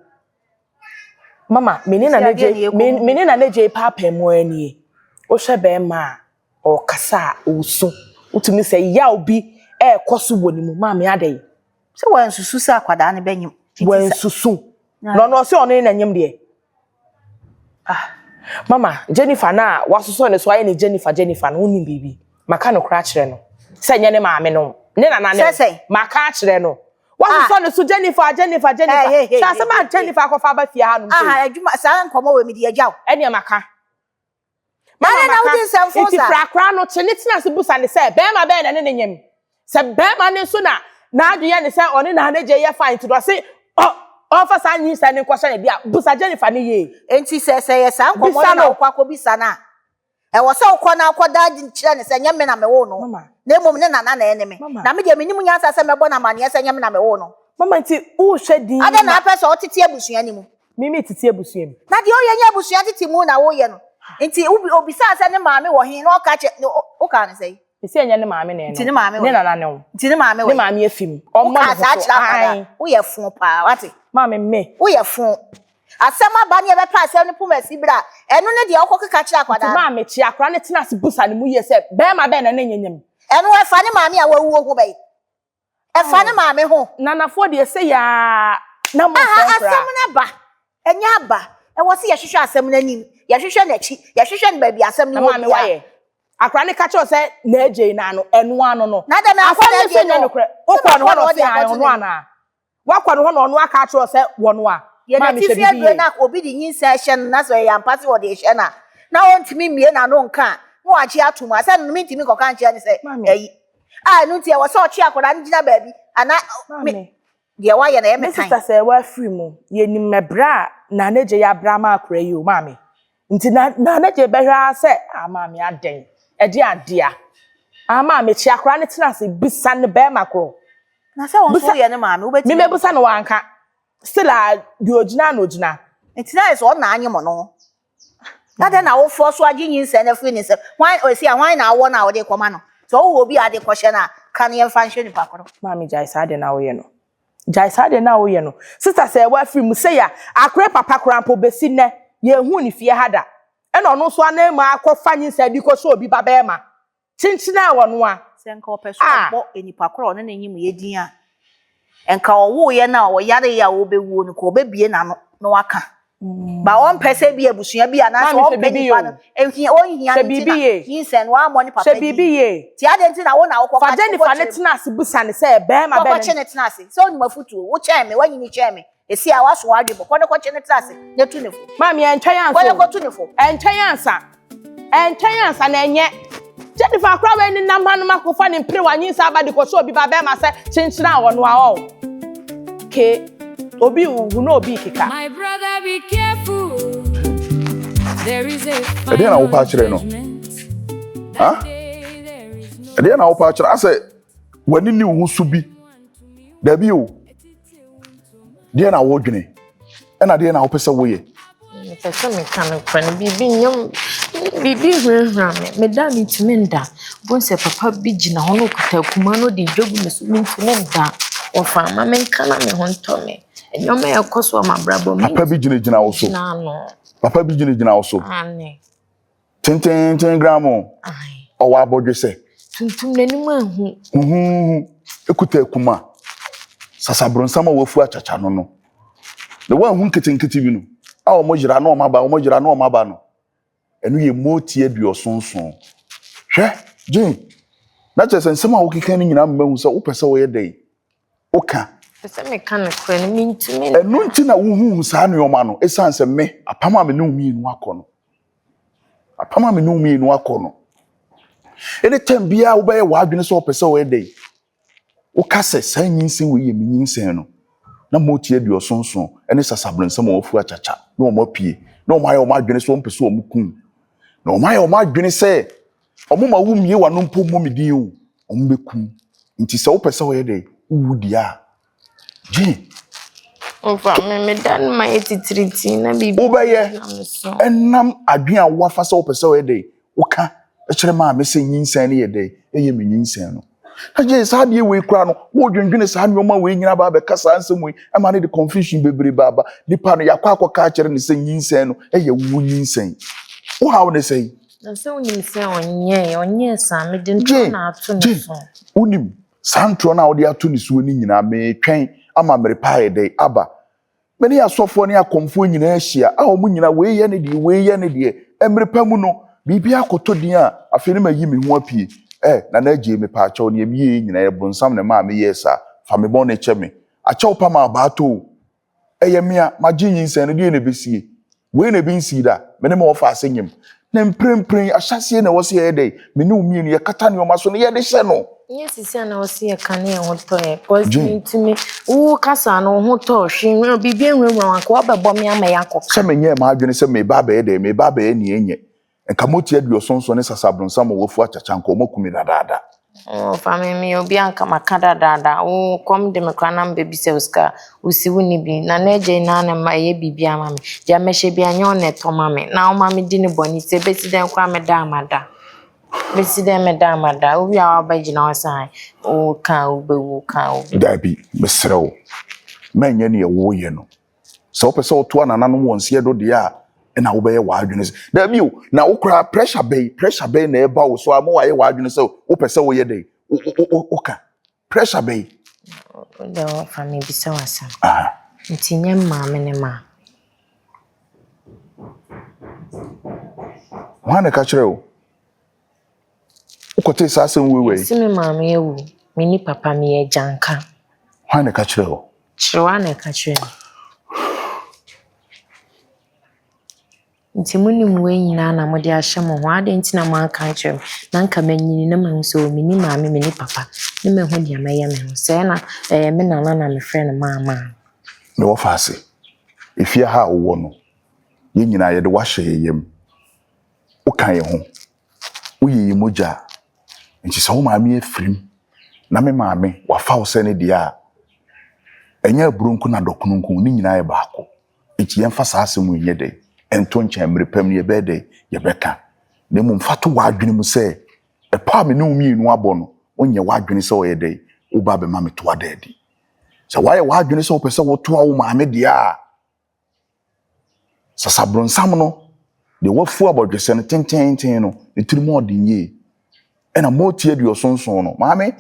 Mama, menina na neje papa mu ani. O hwe be ma o kasa osu. Utumi say ya obi koso wonimu maami adai se wan susu sa kwada ne banyim wan susu no se ono na nyem de mama Jennifer na wasuso ne so aye ne Jennifer no uni bibi maka no kra kire no se nya ne maami no ne na ne maka kire no wasuso ne so Jennifer sa se ma Jennifer akofa ba fie ha no adwuma sa nkomo we mi de agyaw ene maka Mama na wudi nsɛmfo sa. Iti frakra no tena se busa ne se be ma be na ne nyem. Se be ma ne so na adweye ne se one na na je ye fine to do se fa sa nyi sa ne kwhye ne bia busa Jennifer ne ye. Enti se ye sa nkomo na kwakọ bisa na. E wo se ukọ na akoda di kire ne se nyem na me wo no. Na emom ne nana na ene me. Na me de menim nyansa se mebo na mane se nyem na me wo no. Mama nti wo hwe din. Ada na apese otiti abusua ni mu. Mimi titi abusua mi. Na de o ye nya abusua titi mu na wo ye no. Enti obisa ase ne maame wo hin no ka che o ka ne sei esi enya ne maame ne no enti ne maame ne nana ne wo enti ne maame wo ne maame afim o ma wo ye fun pa wati maame me wo ye fun asema ba ne be pa asem ne pumasi bra eno ne de okokeka kira akwada maame chi akra ne tena se busa ne mu ye se be ma be na ne nyanyam eno e fa ne maame a wawuo ho bai e fa ne maame ho nana fo de se ya na mo asem na ba enya ba e wo se ye hwehwe asem na nim ya hwehwe na chi ya hwehwe ne ba bi asem ne wo bia akra ne ka cho se na eje na no enu ano no na da me akwa na eje no okwa no ho se ayo no ana wakwa no ho no no aka cho se wo no a ye na ti fia do na obi di nyinsa hye na so ya mpase wo de hye na wontimi mie na no nka wo achi atum asa no mitimi koka nche ne se ayi no ti e wo se ochi akoda ngina ba bi ana de wa ye na ye metan sister say wa free mu ye ni mebra na neje ya bra ma akra yi o mami nti na neje be hwa se mami aden e di adea mami chi akra ne tena se bisa ne be makro na se won so ye ne mami wo beti me mebusa no wanka still di ogina na ogina nti na so na anyi mo no na de na wo fo so agi nyinsa na free ni se why o si why na wo na wo de koma no so wo bi ade kohye na kan ye fa nhwe ni pakoro mami jai sa de na wo ye no jai sa de na wo ye no sister say wa free mu say ya akre papa krampo besi ne ye hu ni fie hada e no no so ana ma akọfa nyinsa di ko so obi baba ma chinchina wo no a se nka opeso bo enipa koro no na nyim ye din a enka owo ye na wo yare ya wo bewu no ko bebie na no waka ba on pese bi abusua bi ana so on penipa no enhia onhia ntina yinsen wa mo ni papa se bibi ye ti ade ntina wo na wo ko fa Jennifer ne tena se busa ne se be ma be ko chene tena se so ni mafutu wo cheme wanyi ni cheme esi a waso wadwe bo ko ne ko chene tena se ne tu ne fu mami entwan ansa ko ne ko tu ne fu entwan ansa na enye Jennifer akra we ni nam hanu makofa ne mpre wanyi sa ba de ko so obi ba be ma se chinchina wo no a o ke obi wu no obi kika My brother, be careful. There is a Ede na wo pa kire no. Ha? Ede na wo pa kire ase wani ni wo su bi. Da bi o. Deɛ na wodwene. Ɛna deɛ na wopɛ sɛ woyɛ. Pese me kan kwan bibi nyam bibi hwehwra me da me tumi nda bon se papa bi gina ho no kuta kuma no de dwogu me so me tumi nda ofa ma me kan na me ho ntɔ me enyom e koso ma brabo me Papa bi gina wo so. na no Papa bi gina wo so. ane Ten gramo. ai Owa abodwe sɛ. tuntum nanim ahu Ekuta kuma. Sasabronsam a wafu achacha no. The one who nkete bi no. A omo jira na omo ba no. Enu ye moti aduosonson. Hwɛ, Jane. Na kyerɛ nsɛm a wokeka ni nyina mmahu sɛ wopɛ sɛ woyɛ dɛ. Woka. pese me kan kwan me ntumi Enu nti na wohu saa nneɔma no. Esan sɛ me apam a me ne umi no akɔ no. Apam a me ne umi no akɔ no. Ene tem bia wo bɛyɛ wadwene sɛ wopɛ sɛ woyɛ dɛ. Woka sɛ saa nyinsen wo yɛ me nyinsen no. Na moti aduosonson ene sasabronsam a wafu achacha. Na omo pie. Na omo ayɛ omo adwene sɛ ompɛ sɛ omo kun. Na omo ayɛ omo adwene sɛ omo ma wumie wa no mpo mo medin o. Omo bekum. Nti sɛ wopɛ sɛ woyɛ dɛ uwu dia. Gye. ofa me dan ma etitriti na bibi Wobɛyɛ na me so enam adwene a wafa sɛ wopɛ sɛ woyɛ dɛ. Woka kyerɛ ma me sɛ nyinsan ne yɛ dɛ. Ɛyɛ me nyinsan no. Agye saa de we kura no wo dwendwene saa nneɔma we nyina ba bɛka saa nsɛm we ama ne de confusion bebre baba nipa no yakɔ akɔka kyerɛ ne sɛ nyinsan no ɛyɛ wu nyinsan wo hawo ne sɛ na se unim se onye sa me de ntɔ na ato ne so unim santro na wo de ato ne so ni nyina me twɛn ama mere pae dɛ aba me ne asɔfo ne akomfo nyina ahyia a wo nyina we yɛ ne de emre pamu no bibia akɔtɔ din a afei ne mayi me ho apie na nagie me pa akyɛw ne yɛ nyina yɛ bronsam ne ma me yɛ sa fa me bɔ ne kyɛ me akyɛw pa ma ba to ɛyɛ me a magye nyinsan no de ne besie we ne bi nsi da me ne ma ofa asenyem na mprempren ahyase na wɔse yɛ dɛ me ne umie no yɛ kata ne ɔma so ne yɛ de hyɛ no nye sisi na wɔse yɛ kane yɛ ho tɔ yɛ cause ntimi wo kasa no ho tɔ hwe bibia nwurawura anka wɔbɛbɔ me ama yɛ akɔ sɛ me nyɛ ma adwene sɛ me ba ba yɛ dɛ me ba ba yɛ ne enye enka moti aduosonso ne sasabronsam wofu achacha nka omokumi dadaada family obi anka makada dada wo kom de me kwana mbebi se uska usiwu ni bi na neje na na ma ye bibia ma me ja mehye bia nye on eto ma me na o ma me di ne boni se besiden kwa me da amada besiden me da amada obi a ba gina osan o ka obewu ka obi dabi mesrew menye ne wo ye no so pese o to anana no won se do de a na wo beye wadwene dabi o na wo kra pressure bay na e ba wo so am wa ye wadwene se wo pese wo ye dey o ka pressure bay de o family bi se wasa aha ntinye ma me ne ma wa na ka kire o ukote sa asem wewe si me ma me ewu me ni papa me ye janka wa na ka kire o chiwa na ka kire nti munim we nyina na mode ahye mo ho ade nti na mo aka kire na nka manyini na ma so me ni ma me ni papa ne me ho dia maye me ho se na me nana na me friend mama me wo faase efia ha wo no ye nyina ye de wa hye yem wo kan ye ho wo ye moja nti so ma me afrim na me ma me wa fa wo se ne dia enya burunku na dokununku ni nyina ye baako nti ye mfa saase mu nye de ento nche mrepam ne be de ye beka ne mu mfato wadwene mu se e pa me ne umi nu abo no onye wadwene se wo ye de wo ba be ma me to adadi se wa ye wadwene se wo pese wo to wo ma me dia sasabronsam no de wafu abodwese no tenten no ne tirimo odinye e na moti aduosonson no ma me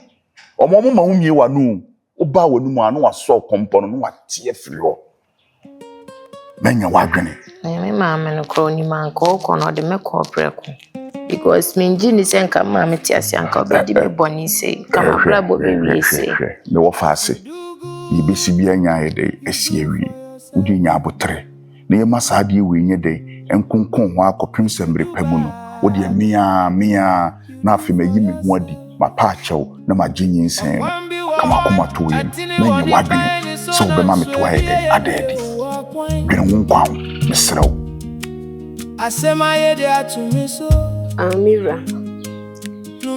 omo ma humie wa nu wo ba wonu mu anu waso kompo no wa tie firi ho menya wadwene me mama no kro ni man ko no de me ko preko because me nji ni se nka mama ti ase anka obedi me boni se kama brabo be wi se me wo faase yibesi bia nya yede esi awie udi nya abotre na yema saade we nye de enkonkon ho akopem sembre pamu no wo de mia na afi mayi me ho adi ma pa achew na ma ginyin sen kama koma to yi menya wadwene so be ma me to ayede adadi dwene wo nkwa mesrew asema yede atumi so Amira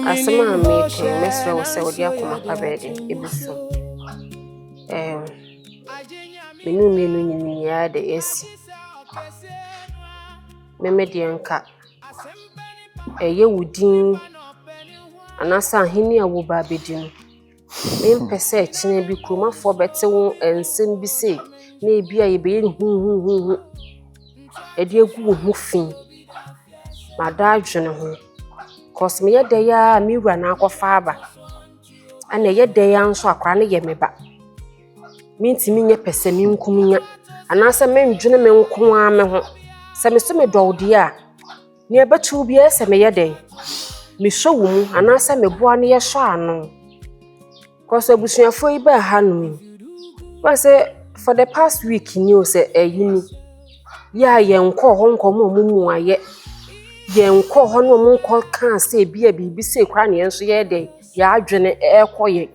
asema ameke mesrew se odi akoma pa bede ebiso Menu menu nyinaa de esi. Meme de nka. Eye wudin. Anasa ahini a wo ba bedin. Mempese chine bi kroma fo bete wo ensem bi se na ebi a ye be hu. E de egu wo fin. Ma da adwene ho. Cause me ye de ya mi wura na akọfa aba. Ana ye de ya nso akra na ye meba. Mintimi nye pese mi nkuminya. Anasa mendwene me nko a me ho. Se me so me dɔwde a ne ebetu bi ese me ye den. Me so wo mu anasa me boa ne ye so ano. Cause abusuafo yi ba hanu. But say for the past week ni o say eyini. Ya ye nko ho nkomo mumu aye. Ye nko ho no mu nko kan say bia bibi say kwa ne enso ye den. Ya adwene ekoye.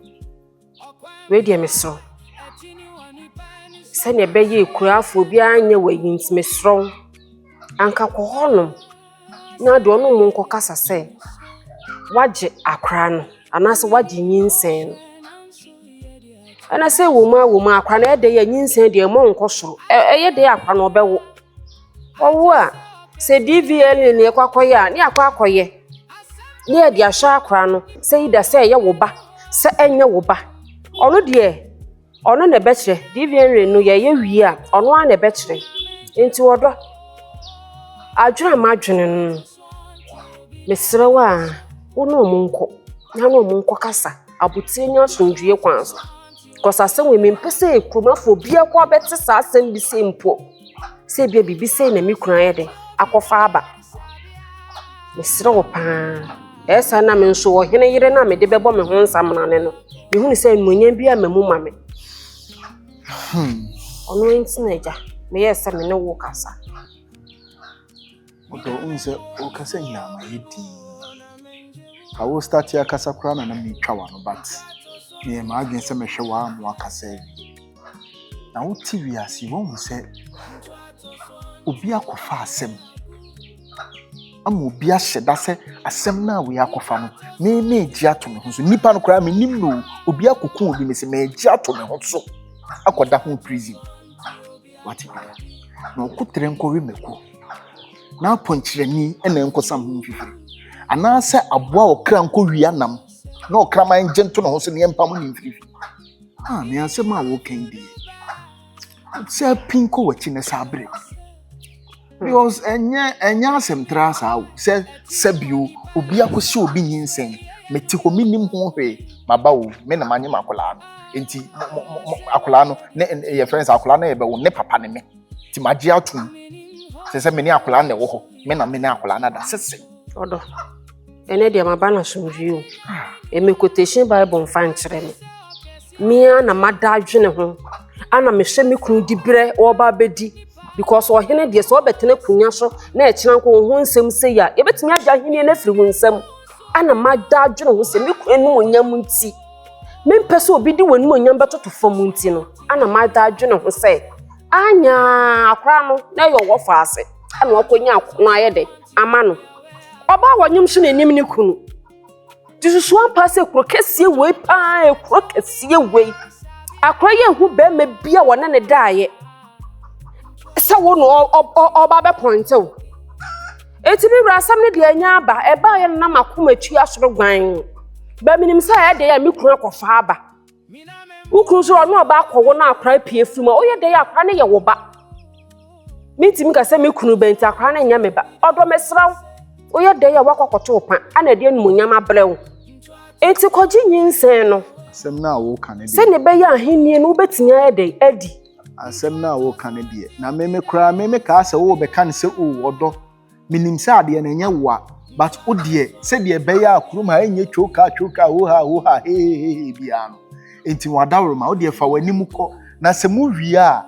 We de me so. Se ne be ye kurafo bi anya wayinti me so. Anka ko hono. Na do no mu nko kasa say. Waje akra no. Anase waje nyinsen. Ana say wo ma akwa na ede ya nyinsen de mo nko soro eye de akwa na obewo owo a se DVL ne kwakoye a ne akwakoye ne de ahwa akwa no say ida say ye wo ba se enye wo ba ono de ono na bekire DVL no ye wi a ono a na bekire enti wodo adwena ma adwene no mesrewa wono mu nko na no mu nko kasa abutie nya sonduye kwanso. Because I say we pese kroma fo bia kwa beti sa asem bi se mpo. Se bia bibi se na mi kura ye de akọfa aba. Mesre wo pa. Esa na me nso wo hene yire na me de bebo me ho nsam na ne no. Me hu ni se nmonyan bia mamu mame. Ono enti na ja. Me yesa me ne wo kasa. Odo unse o kasa nyama yidi. I will start here kasa kura na mi twa no but me ma adwen se me hwe wa mo akasa na wo tv asi won se obi akofa asem am obi ahyeda se asem na we akofa no me eji ato me ho so nipa no kura me nim no obi akokun obi me se me eji ato me ho so akoda ho prison wati no kutre nko we meko na ponchirani ena nkosam ho fifi anase aboa okra nko wi anam no kraman gento no so ne empam ni mfiri me asem a wo kan die se pinko wachi ne sabre because enya asem tra sa se sabio obi akosi obi nyinsen meti ho minim ho hwe maba wo me na manye makola no enti akola no ne ye friends akola na ye be wo ne papa ne me ti magie atum se me ne akola na wo ho me na akola na da sese odo ene de mabana somvio me quotation bible mfa nkyere me mia na madadwene ho ana me hwe me kunu dibre oba bedi because o hene de so betene kunya so na e kira nko ho nsem se ya e betimi agya hene na firi ho nsem ana madadwene ho se me kunu onyam nti me mpese obi di wani onyam betoto fam nti no ana madadwene ho se anya akra no na yo wo faase ana okonya akona aye de ama no oba wanyum so na enim ni kunu Jisusu ampase ekro kesie we pa ekro kesie we akro ye hu be me bia wona ne daaye se wo no oba be point o eti bi rasam ne de anya aba e ba ye na makoma twi asoro gwan ba minim sa ye de ya me kru akofa aba ukru so no oba akwo no akra pie fuma o ye de ya akra ne ye wo ba mitimi ka se me kru benti akra ne nya me ba odo mesraw o ye de ya wakokoto pa ana de numunyam abrew enti koji nyinsen no asem na wo kan de se ne be ya ahenie no betimi ayede adi asem na wo kan de na meme kra meme ka se wo be kan se o odo minim se ade na nya wa but o de se de be ya kuruma enye choka wo ha he bia no enti wadawro ma o de fa wanim ko na se mu wi a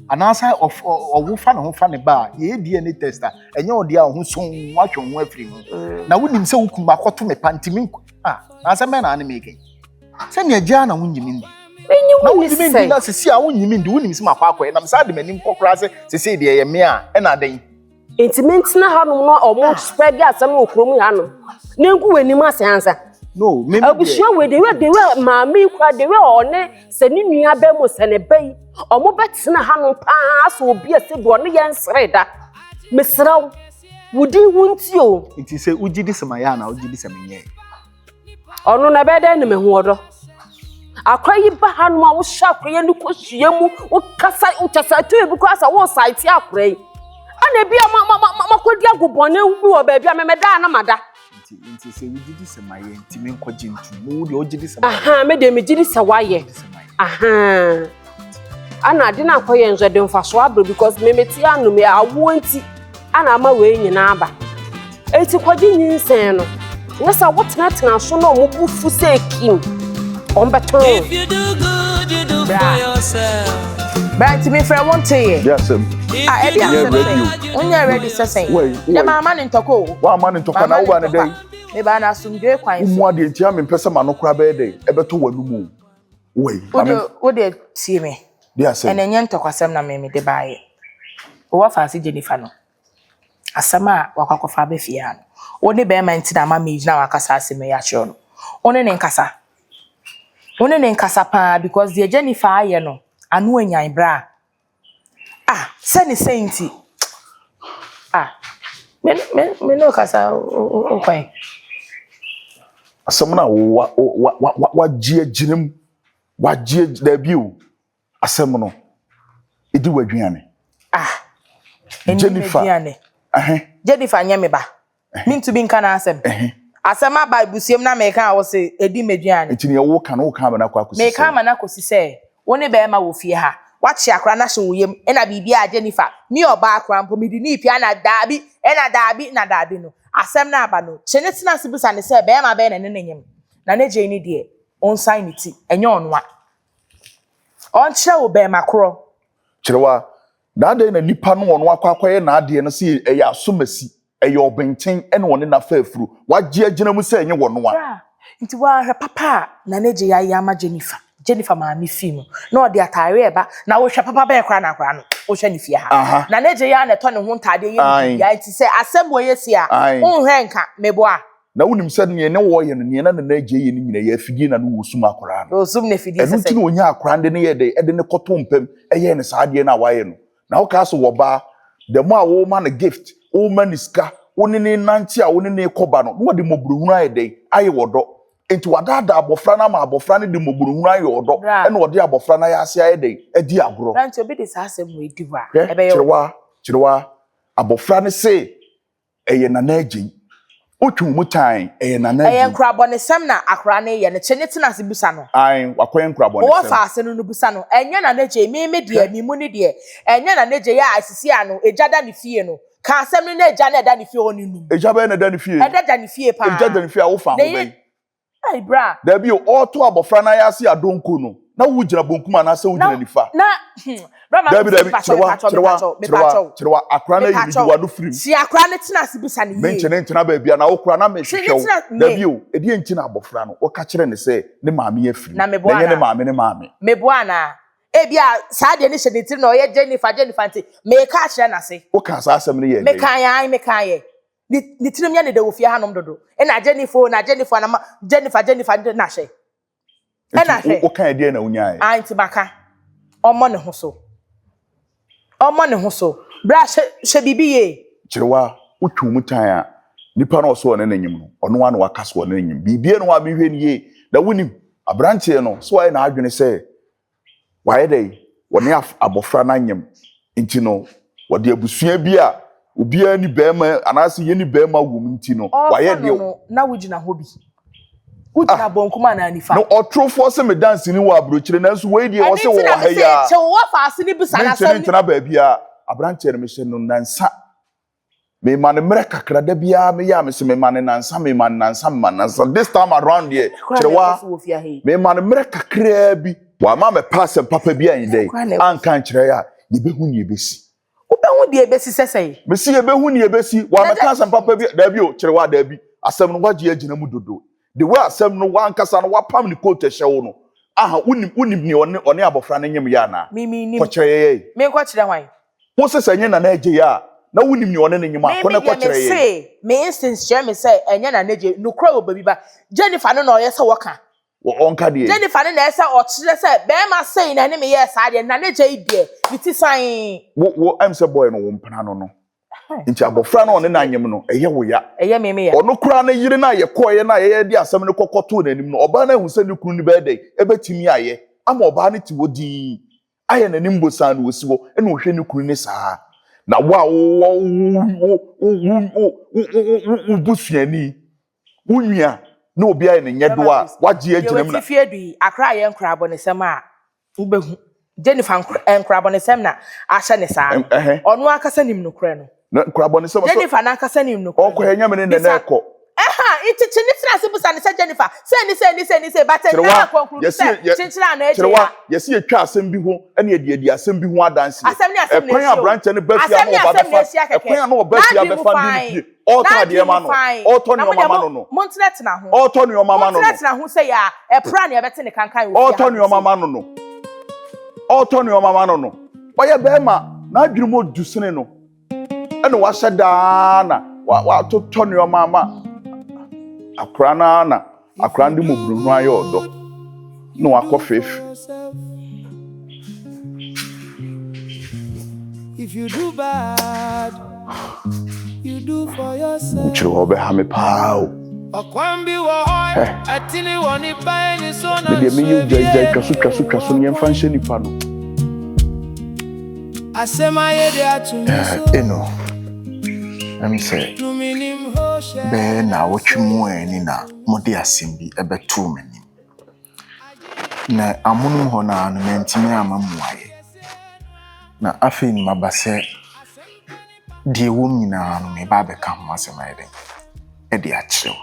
anasa of wo fa ne ho fa ne ba ye DNA tester enye o de a ho so watwo ho afiri ho na wonim se wo kuma akoto me pantimi asa me na ane meke se ne agya na wonyimi ndi na wonyimi ndi na sesi a wonyimi ndi wonim se makwa na msa de manim kokora se de ye me a na adan intimate na hanu no omo spread asam okrom ya no na ngu wanim asansa no me abushia we de we maami kwa de we one se ni nua ba mu se ne bai Omo betena hanu pa so obi ase do ne yensere da. Mesraw. Wudi wunti o. Nti se ugidi semaya na ugidi semenye. Ono na bede ne mehu odo. Akwai ba hanu a wo hya akwai ne kohie mu wo kasa utasa to ebi ko asa wo site akwai. Ana bia makodi agobone bi wo ba bia memeda na mada. Nti se ugidi semaye nti me nkwaje ntu mo de ugidi semaye. Aha me de me gidi sawaye. Aha. Ana de na akoye nzo de mfaso abro because me meti anu me awo nti ana ama we nyina aba. Eti kwaje nyinsen no. Nyesa wotena tena so na omubu fu se kim. Ombeto. If you do good, you do for yourself. But me friend won't tell you. Yes, sir. Ah, ebi Yeah, am ready. when you ready say. Wait. The mama ntoko. Wa man ntoka na wo na dey. Me ba na sumdwe kwan. Umu ade ntia me pese ma no kra be dey. Ebeto wanumu. Wait. Wo de tie me. Yes, sir. Enenye ntokwasem na me de baaye. Wo fa ase Jennifer no. Asama wakwakofa be fia no. Wo ne be man ntina ma me na wakasa ase me ya kyo no. One ne nkasa. One ne nkasa pa because the Jennifer aye no. Anu anyan bra. Ah, send sainti. Ah. Me no kasa o kwan. Asamna wa gie ginam. Wa gie da biu. Asem no. Edi wadwiane. Ah. Jennifer. Jennifer nyame ba. Mintu bi nka na asem. Asema Bible siem na me kan wo se edi medwiane. Enti ne wo kan ba na kwa kosi. Me kan ma na kosi se. Woni be ma wo fie ha. Wachi akra na hye woyem. Ena bibia Jennifer. Mi oba akra mpo mi di ni pia na daabi. Ena daabi no. Asem na aba no. Chene tina sibusa ne se be ma be na ne nyem. Na ne je ni de. On sign ni ti. Enye onwa. On kire wo be makro. Kirewa. Na ade na nipa no ono akwakoye na ade no se eya asomasi. Eya obenten ene woni na faafuru. Wagie agina mu se enye wono a. Nti wa hwe papa na ne je ya ma Jennifer. Jennifer ma mi film na odi atare eba na wo hwe papa be kra na kra no wo hwe ni fie ha na ne je ya na to ne ho ntade ye ya nti se asem wo yesi a wo hwe nka meboa na wonim se ne ne wo ye no ne na je ye ni nyina ya fidie na no wosum akra no wosum ne fidie se se no nya akra de ne ye de ne koto mpem eye ne saade na waye no na wo ka so wo ba the more wo ma na gift wo ma ni ska wo ne nanti a wo ne koba no wo de mobruhunu aye de aye wodo enti wadada abofra na ma abofra ne de mobruhunu aye wodo ene wo de abofra na ya ase aye de edi agro ranti obi de sa asem we di wa ebe yo chirewa abofra ne se eye na agi otwu mu tan eye na agi eye nkrabo ne sem na akra ne ye ne chene tina se busa no wakoye nkrabo ne sem wo fa ase no busa no enye na agi me de mi mu ne de enye na agi ya asisi ano ejada ne fie no ka asem no na eja na eda ne fie oni num ejaba na eda ne fie eda ne fie pa ejada ne fie a wo fa ho ben ai bra da bi o to abofra na ya se adonko no na wo gina bonkuma na se wo gina nifa na brama da bi chirewa akra na yi di wado frim si akra ne tina se bisa ne yi menchene ntina ba bia na wo kra na me hwehwe da bi o edi ntina abofra no wo ka kire ne se ne maame ya frim na ne maame meboa na ebia saade ne hyede tiri na oye Jennifer nti me ka kire na se wo ka sa asem ne ye me kan ye ni tirim nya ne de wo fie hanom dodo na Jennifer na Jennifer na hye ena hye wo kan de na unya anti maka omo ne ho so bra hye bibi ye chirewa utwu mutan a nipa na oso ne nanyim no ono wa na wakaso ne nanyim bibie no wa behwe ne ye da wonim abranche no so ai na adwene se waye dai woni abofra na nyim nti no wode abusua bi a obia ni bema anase ye ni bema wum nti no waye de na wugina hobi wugina bonkuma na nifa no otrofo se me dance ni wa abrochire na so we die wo se wo ha ya che wo fa ase ni bisa na se ntina ba bia abranche ne me hye no nansa me man mere kakra da bia me ya me se me man nansa this time around here chirewa me man mere kakra bi wa ma me pass papa bia yin dey ankan chire ya ye behu ni ebesi obehu de ebesi sesei mesi ebehu ni ebesi wa meka asem papa bi da bi o kirewa da bi asem no waje agina mu dodo the way asem no wan kasa no wapam ni coat ehyewo no aha unim ni one abofra na nyem ya na ko kire me ko kire hwan wo sese nye na age ya na unim ni one na nyem akona ko kire me instance share me say enye na age no kra obabi ba Jennifer no na oye se woka onka de Jennifer na esa o kire se be ma say na ne me yes ade na ne je ide biti san wo am say boy no wo mpana no nti abofra no ne na anyem no eye wo ya eye me ya ono kura na yire na ye koye na ye di asem ne kokoto na nim no oba na hu se ne kunu ni be dey ebetimi aye ama oba ne ti wodi aye na nimbo san no wosi wo ene wo hwe ne kunu ne saa na wa wo busuani wunya na obi aye ne nyedo a waje agyinam na fie du akra ye nkrabo ne sem a ubehu Jennifer nkrabo ne sem na ahye ne saa ono akasa nim no kure no na nkrabo ne sem Jennifer na akasa nim no kure okọ henya me ne na ekọ itichi ni sira se busa ne se Jennifer se bata na konkuru se chinchira na eje yesi etwa asem bi ho ene edi asem bi ho adanse asem ni ekwan abranche ne bafia no oba befa ekwan no obafia befa ndi oto de ma no oto ne mama no montrete na ho oto ne mama no montrete na ho se ya epra ne ebete ne kankan wo oto ne mama no oto ne mama no oye be ma na adwiri mo dusene no ene wa hyeda na wa to ne mama akra na akra ndi mo brunu aye odo no akofefe If you do bad, you do for yourself. Chiro be ha me pao Okwambi wa oi, atini woni pa ni so na. me yu jai twaso ne mfa nhye nipa no Asema ye de atumi so. Eno am say Tuminim ho she. be na wotwemu ani na mode asem bi ebetu mani na amunum ho na no mentime amamuaye na afei ni mabase die wo nyina no me ba be ka ho asem ayede e de akyew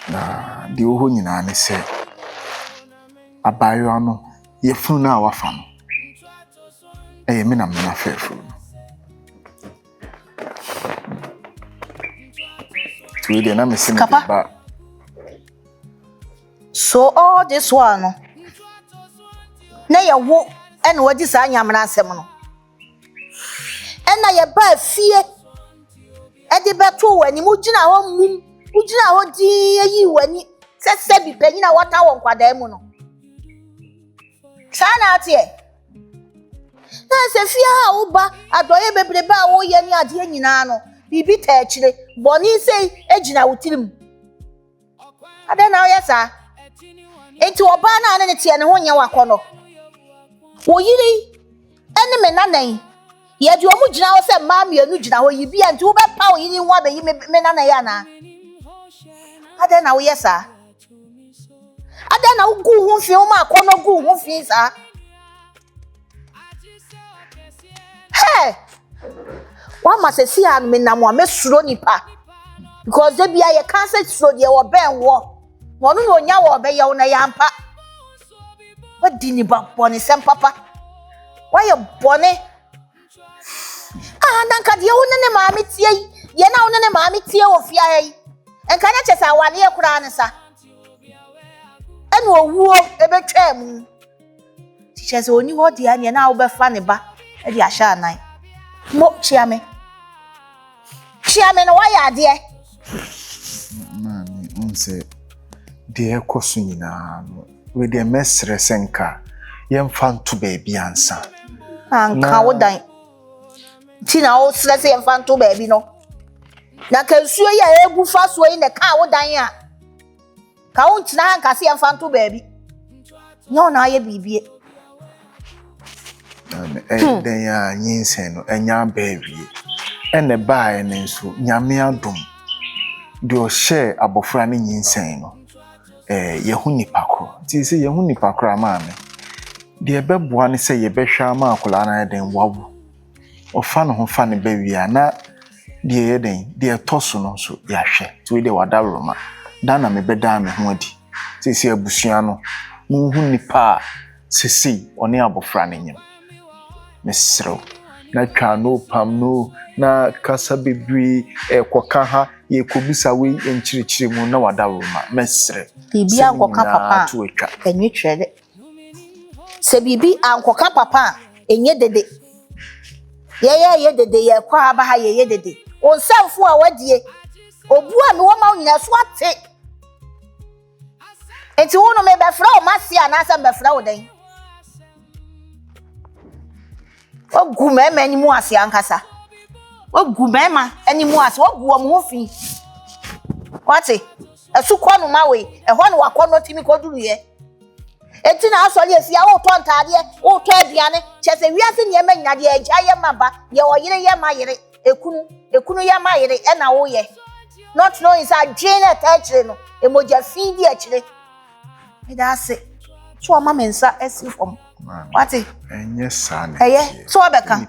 na die wo nyina ne se abayo no ye funu na wafa no e me na me na fefu we dey na me se me ba. So all this one no na ye wo ene wadi sa nyamra asem no ena ye ba fie e de beto wani mu gina ho mum mu gina ho di yi wani sese bi panyina wata wo nkwada mu no sana atie na se fie ha wo ba adoye bebre ba wo ye ni ade nyina no bibi ta akire boni sei ejina wotirim ade na oyesa enti oba na ne tie ne ho nya wakono wo yiri ene me nanan ye di omu gina wo se ma mienu gina ho yibi anti wo be pa wo yiri ho be yi me nanan ya na ade na oyesa ade na wo gu ho fi o ma akono gu ho fi sa hey wa ma se si an me na mo amesuro nipa because they be a cancer suro de wo ben wo wonu no nya wo be ye wo na yampa wadi ni ba boni sem papa why you boni nanka de wo ne maami tie ye na wo ne maami tie wo fia yi enka na chesa wale ye kura ne sa enu owuo ebetwa mu chese oni ho de anya na wo be fa ne ba e de ahya anan mo chiame no why ade Mami unse de ekoso nyina no we de mesre senka yemfa nto baabi ansa anka wo dan tina wo stress yemfa nto baabi no na kansuo ya egu fa so yi ne ka wo dan a ka wo ntina hanka se yemfa nto baabi nyo na aye bibie den ya nyinsen no enya baawie ene bae ne nso nyame adom de o share abofra ne nyinsen no yehu nipa kro ti se yehu nipa kro amaame de ebeboa ne se yebehwa ama akola na den wawu ofa no ho fa ne bawia na de yeden de toso no so yahwe ti we de wadaroma dana me beda me ho adi ti se abusua no munhu nipa sisi one abofra ne nyem mesro na twa no pam no na kasa bebri ekoka ha ye kobisa we enchirichiri mu na wadaroma mesre bibi ankoka papa enye twede se bibi ankoka papa enye dede ye dede ye kwa ba ha ye dede onsamfo a wadie obu a me wo ma nyina so ate Enti wo no me be fra o masi anasa be fra wo den. Ogu mema ani mu ase ankasa. Ogu mema ani mu ase, ogu am ho fi. Wate? Esukọ no ma we, ehọ no wakọ no timi koduru ye. Enti na asọle esi a wo to ntade, wo to aduane, chese wiase ne ma nyade agya ye maba, ye oyire ye ma yire, ekunu ye ma yire e na wo ye. Not knowing say Jane touch no, emoja feed ye chire. Me da se. So mama mensa esi from. Wate? Enye sana. Eye, so abeka.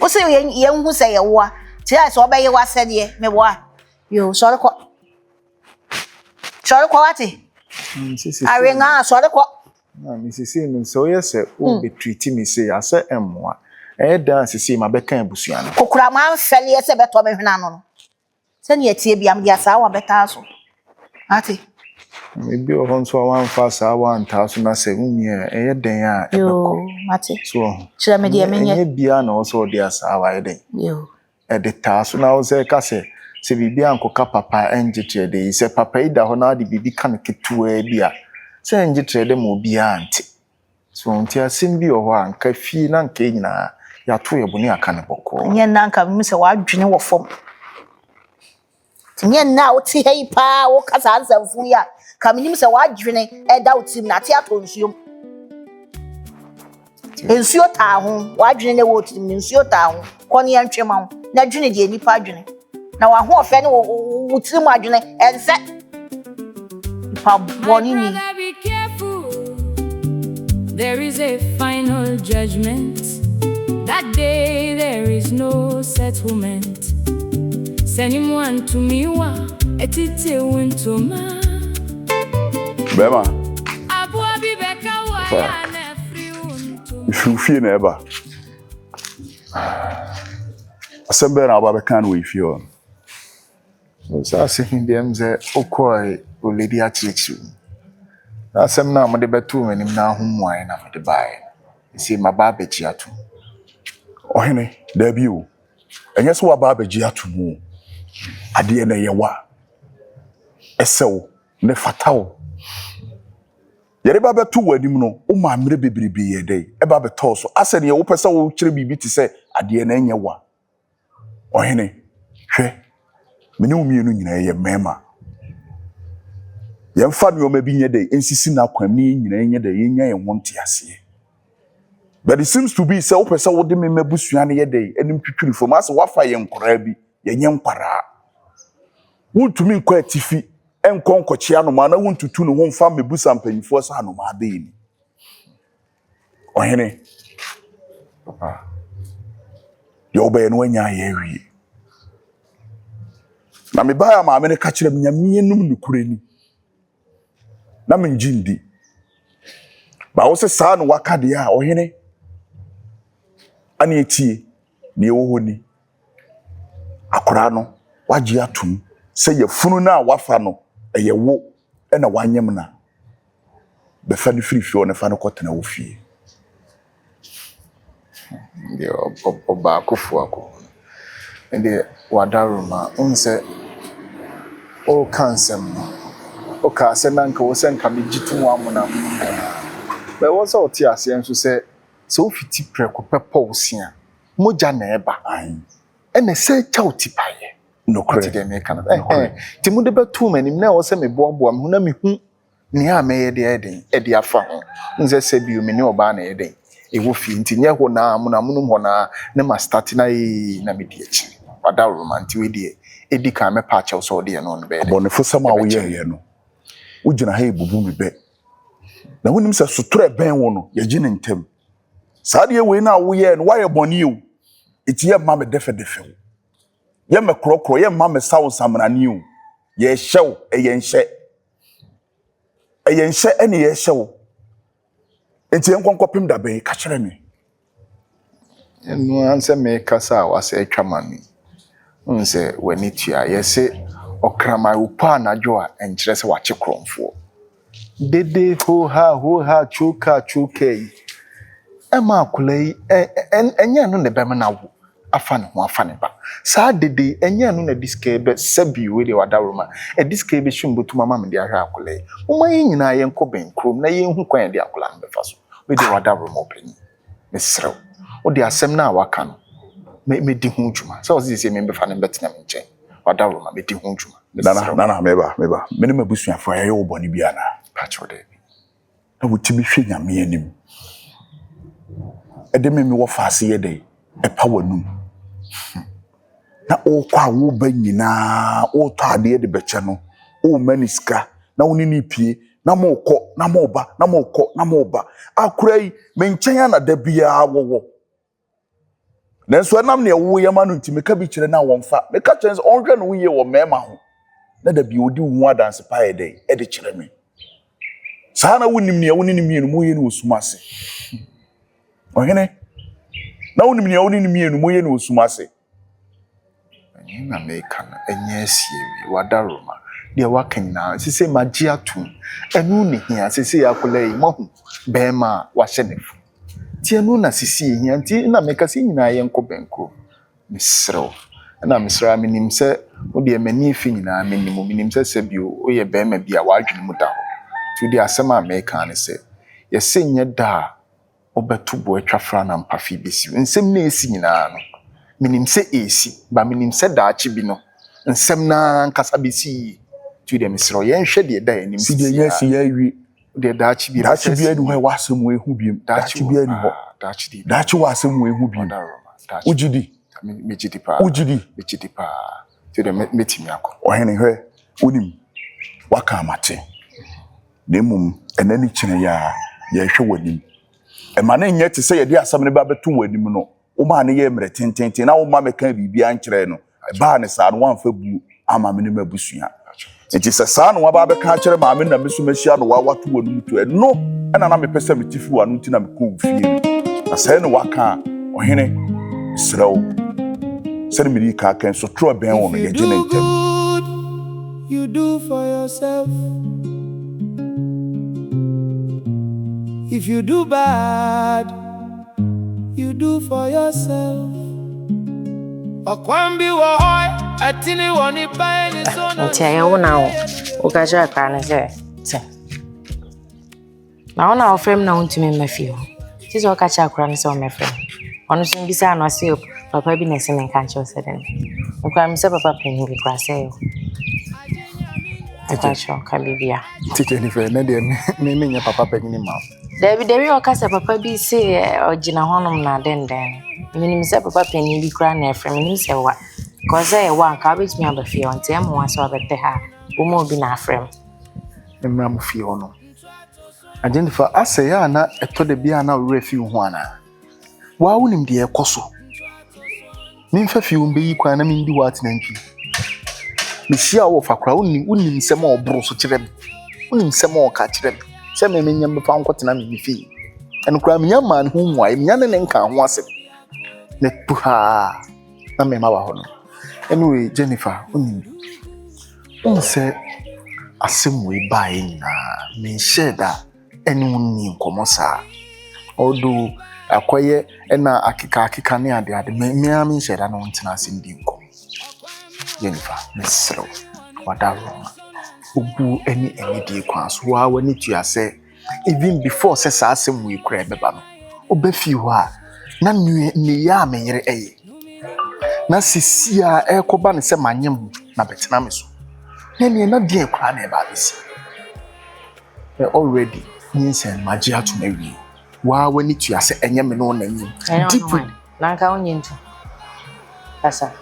Wo se ye hu se ye wo a. Ti ai so obaye wa se de me wo a. Yo, sorry ko. Sorry ko wate? Are nga sorry ko. Na mi sisi no so ye se o be treat me say ase emmoa. Dan sisi ma beka abusua no. Kokura man fele ye se beto me hwena no. Se ne etie biam dia sa wa beta so. Wate? Maybe o hon so wan fa sa wan ta so na se unye den a Yo, mate. So. Chira me dia menye. Enye bia na o so dia sa wa den. Yo. De ta so na o se ka se bibi ankoka papa enje de se papa ida ho na de bibi kan ketua bia. Se enje de mo bia anti. So nti asim bi o ho anka fi na nka nyina ya to ye boni aka ne boko. Nye na nka mi se wa dwene wo fom. Nye na o ti hei pa wo kasa ansamfu ya. Ka mi nim se wa dwene e da o tim na ti ato nsuo. Nsuo ta ho, wa dwene ne wo tim nsuo ta ho. Ko ne antwema ho. Na dwene de nipa dwene. Na wa ho ofe ne wo tim adwene ense. Pa boni ni. Be careful. There is a final judgment. That day there is no settlement. Send him one to me wa etite wintoma. Bema. Abu abi beka wa ya na free wintoma. Ifufie na eba. Asembe na aba beka na we fie on. So say him ze okoi o lady achichu. Asem na mo de betu manim na ahomwan na mo de bae. Isi maba beji atu. Ohene, da bi o. Enye so aba beji atu mu. Ade na ye wa. Esew, ne fataw. Yere ba betu wanim no, o ma mre bebrebe ye dey. E ba beto so. Ase ne wo pese wo kire bibi ti se ade na enye wa. Ohene, hwe. Mene umienu nyina ye mema. Yemfa no ma bi nye dey ensisi na kwamni nyina nye dey yenya ye wonte ase. But it seems to be say wo pese wo de me mabusua ne ye dey enim twitwiri fom ase wafa ye nkora bi ye nye nkwara. Wontumi nkɔ atifi enkɔ nkɔkye anoma na wontutu no ho mfa mebusa mpanyifo sa anoma ade ni. Ohene. Papa. Yo be no anya ye wi. Na me ba ya ma me ne ka kire me nyame num nukure ni. Na me njindi. Ba wo se sa no waka de a ohene. Ani etie ne wo honi. Akora no wagye atum se ye funu na wafa no eye wo e na wanyem na. Be fa ni free fio ne fa no kotena wo fie. Nde oba akofo akọ. Nde wadaruma unse o kansem no. O ka se nanka wo se nka begitu amuna. Be wo so oti ase enso se ofiti preko pepo osia. Moja na eba an. Ene se cha otipaye. No credit dem e kana. Ti mu de betu manim na wo se me boaboa me na me hu ne a me ye de eden e de afa ho. Nze se bi o me ne oba na eden. Ewo fi nti nye ho na amunum ho na ne ma start na na me die chi. Wada romanti we die edi kan me pa che so de no no be. Bonefo sama wo ye no. Wo gina ha ebubu me be. Na wonim se sotore ben wo no ye gine ntem. Saade we na wo ye no wa ye boni o. Eti ye ma me defe wo. Ye me krokro ye ma me sawo samrani o. Ye hyew ye nhye. Ye nhye ene ye hyew. Enti enkonkopim da ben ka kire me. Enu anse me kasa wase atwamani. Unse wani tua ye se okrama upa na jo a enkyere se wache kromfo. Dede ho ha chuka yi. Ema akulai enye no ne bema na wo. afane ho afane ba saa dede enye no na diska be sabi we de wadaroma e diska be hwimbotu mama me de ahwa akole uma yin nyina ye nko benkrom na ye hu kwan de akola be fa so we de wadaroma opani mesrew o de asem na waka no me di hu djuma so o se me be fa ne betina me nchen wadaroma me di hu djuma nana meba mene mabusuafo aye wo boni bia na pacho de na wotimi hwe nyame anim ede me wo faase ye de e pa wanum na o kwa wo ba nyina o to ade de beche no o maniska na woni ni pie na mo kọ na mo ba na mo kọ na mo ba akurai me nchen na da bia wo nanso anam ne wo ye ma no ntimi ka bi kire na wonfa me ka kire on hwe no wo ye wo mema ho na da bia odi hu adanse pa ye de e de kire me saa na wonim ne wonim ne mo ye no osumase ohene na wonim ne wonim ne mo ye no osumase na meka na enye siewi wadaroma de wakena sese magia tu enu ne hia sese yakola yi mahu bema wa hyenefu ti enu na sese hia ti na meka se nyina ye nko benko misrew na misra minim se wo de mani fi nyina minim se sebio o ye bema bia wadwene mu da ho ti de asema meka ne se ye se nye da obetu bo atwafra na mpafi besi nsem na esi nyina no minim se esi ba minim se daachi bi no nsem na nkasa besi tu de misro ye nhwe de da anim si de yesi ya wi de daachi bi anu ho wasem we hu biem daachi bi anu ho daachi wasem we hu biem ujidi mejidi pa tu de metimi akọ ohene hwe unim waka amate nemum enani kine ya hwe wanim e ma na nye te se ye de asam ne ba betu wanim no o ma ne ye mre tententen na o ma meka bibia nkire no ba ne sa no wanfa bu ama me ne mabusua enti se sa no ba beka kire ma me na mesu mehia no wa watu wonum to no na na me pese me tifi wa no ntina me ko fie na se no waka ohene srew se me di ka kan so tro ben wo no ye gene ntem you do for yourself. If you do bad, you do for yourself. Okwambi wa oi, atini woni pa ni so na. Nti ayo na wo. O ka ja ka na se. Na ona ofrem na untimi mafio. Ti so ka cha akra na se o mafrem. Ono so mbisa na se papa bi na se men kan cho se den. Okwa mi se papa peni bi kwa se yo. Atacho ka bibia. tike ni fe na de me nya papa peni ma Debi o ka se papa bi se ogina honom na denden. Minim se papa peni bi kra na efrem minim se wa. Cause e wa ka bit me abafie on te mo aso abete ha. Wo mo bi na afrem. emra mo fie hono agentifa ase ya na eto de bia na wura fi ho ana wa wonim de ekoso nimfa fi umbe yi kwa na mi ndi wat na ntwi mehia wo fakra wonim sema obro so kire wonim sema o ka kire se me menyam be fa nkotena me fi enkura menya man ho muai menya ne nka ho ase ne puha na me ma wa hono anyway Jennifer wonim onse asemwe bae na me sheda enu ni nkomosa odo akoye na akika ne ade me am sheda no ntina asindi nkom Jennifer mesro wadaroma obu eni di kwaso wa wani tuase even before se sa asemwe kura beba no obefi ho a na ne ya amenyere eye na sisia ekoba ne se manyem na betina me so nene na die kura na ba bisi already nsen magia to mewi wa wani tuase enye me no na nyim deep na nka onyintu asa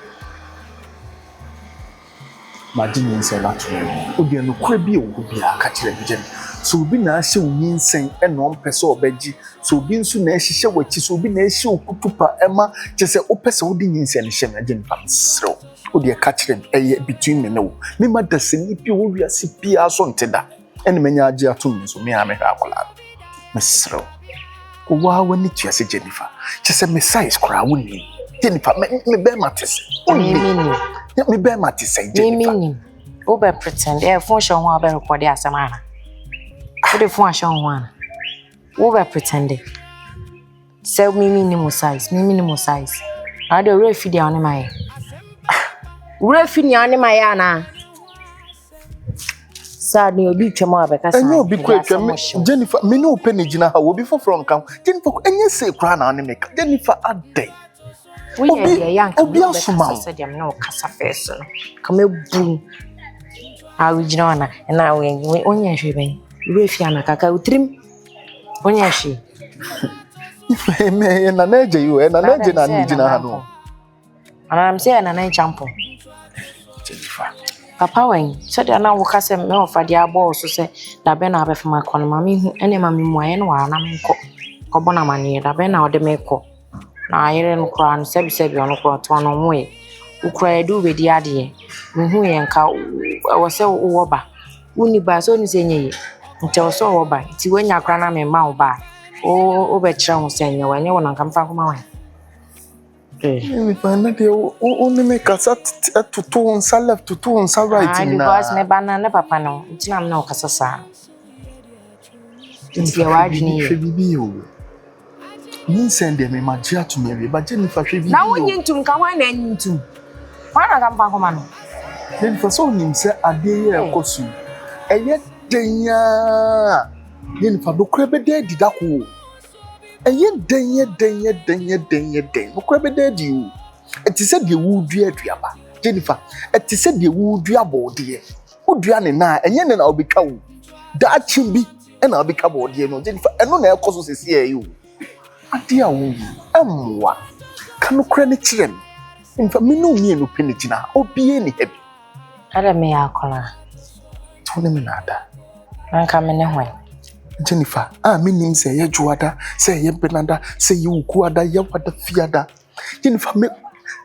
magia nsen la to mewi odi no kura bi o bi aka kire bi gem so obi na ahye nsen eno mpese obaji so obi nsu na ahye wachi so obi na ahye okutupa ema chese opese odi nsen ne hye na gem pamsro odi aka kire eye between me no me madaseni bi wo wiase bia so nteda ene menya age atum so me ame hwa akola mesro wa wani tuase Jennifer chese me size kra woni Jennifer me be matese me be matese Jennifer me o be pretend e fun show ho be record asamana o de fun show ho ana o be pretend say me minimum size I do refi di on my. Refi ni on my ana. Sad ni obi twemo abeka sa. Enyo bi kwetwa Jennifer me no open gina ha obi for from kam. Jennifer enye say kra na on me. Jennifer adai. Obi asuma. Said am no kasa face no. Come bu. Original na na we onye hwe ben. Refi ana kaka utrim. Onye hwe. Me na neje you na neje na ni gina ha no. I'm saying na champo. Jennifer. Papa wen said na wo kasa me ofa dia ball so say da be na abefa makọ no mami hu ene mami mu aye no wa na me nkọ. Kobo na mani da be na ode me kọ. Na ayere no kra no sebi ono kra to no mu e. Ukra edu be di ade. Hu ye nka wo se wo ba. Uni ba so ni se nye. Nte wo so wo ba. Ti wenya kra na me ma wo ba. O be kira ho se nye wo nye wo na nka mfa kuma wa. Me bana de o ne me kasa tutu on left tutu on right na. Because me bana ne papa no. Ntina me na o kasa sa. Nti ya wadwini ye. Bibi o. Ni send me magia to me ba Jennifer hwe bibi. Na wonyi ntum ka wan na ntum. Wana ka mfa kuma no. Jennifer so nim se ade ye ekosu. Eye denya. Jennifer do krebe de didako. Eye denye. No krebe de di o. Eti se de wudua aduaba. Jennifer, eti se de wudua bode. Wudua ne na enye ne na obetwa wo. Da chimbi e na obetwa bode no. Jennifer, eno na ekoso sesi e yo. Ade a wo emwa. Kanu kra ne kirem. Jennifer, me no mi enu penitina. Obie ni hebi. Ada me akola. Tone me nada. Anka me ne hwan. Jennifer, minim say ye juada, say ye benada, say you kuada, ye wada fiada. Jennifer, me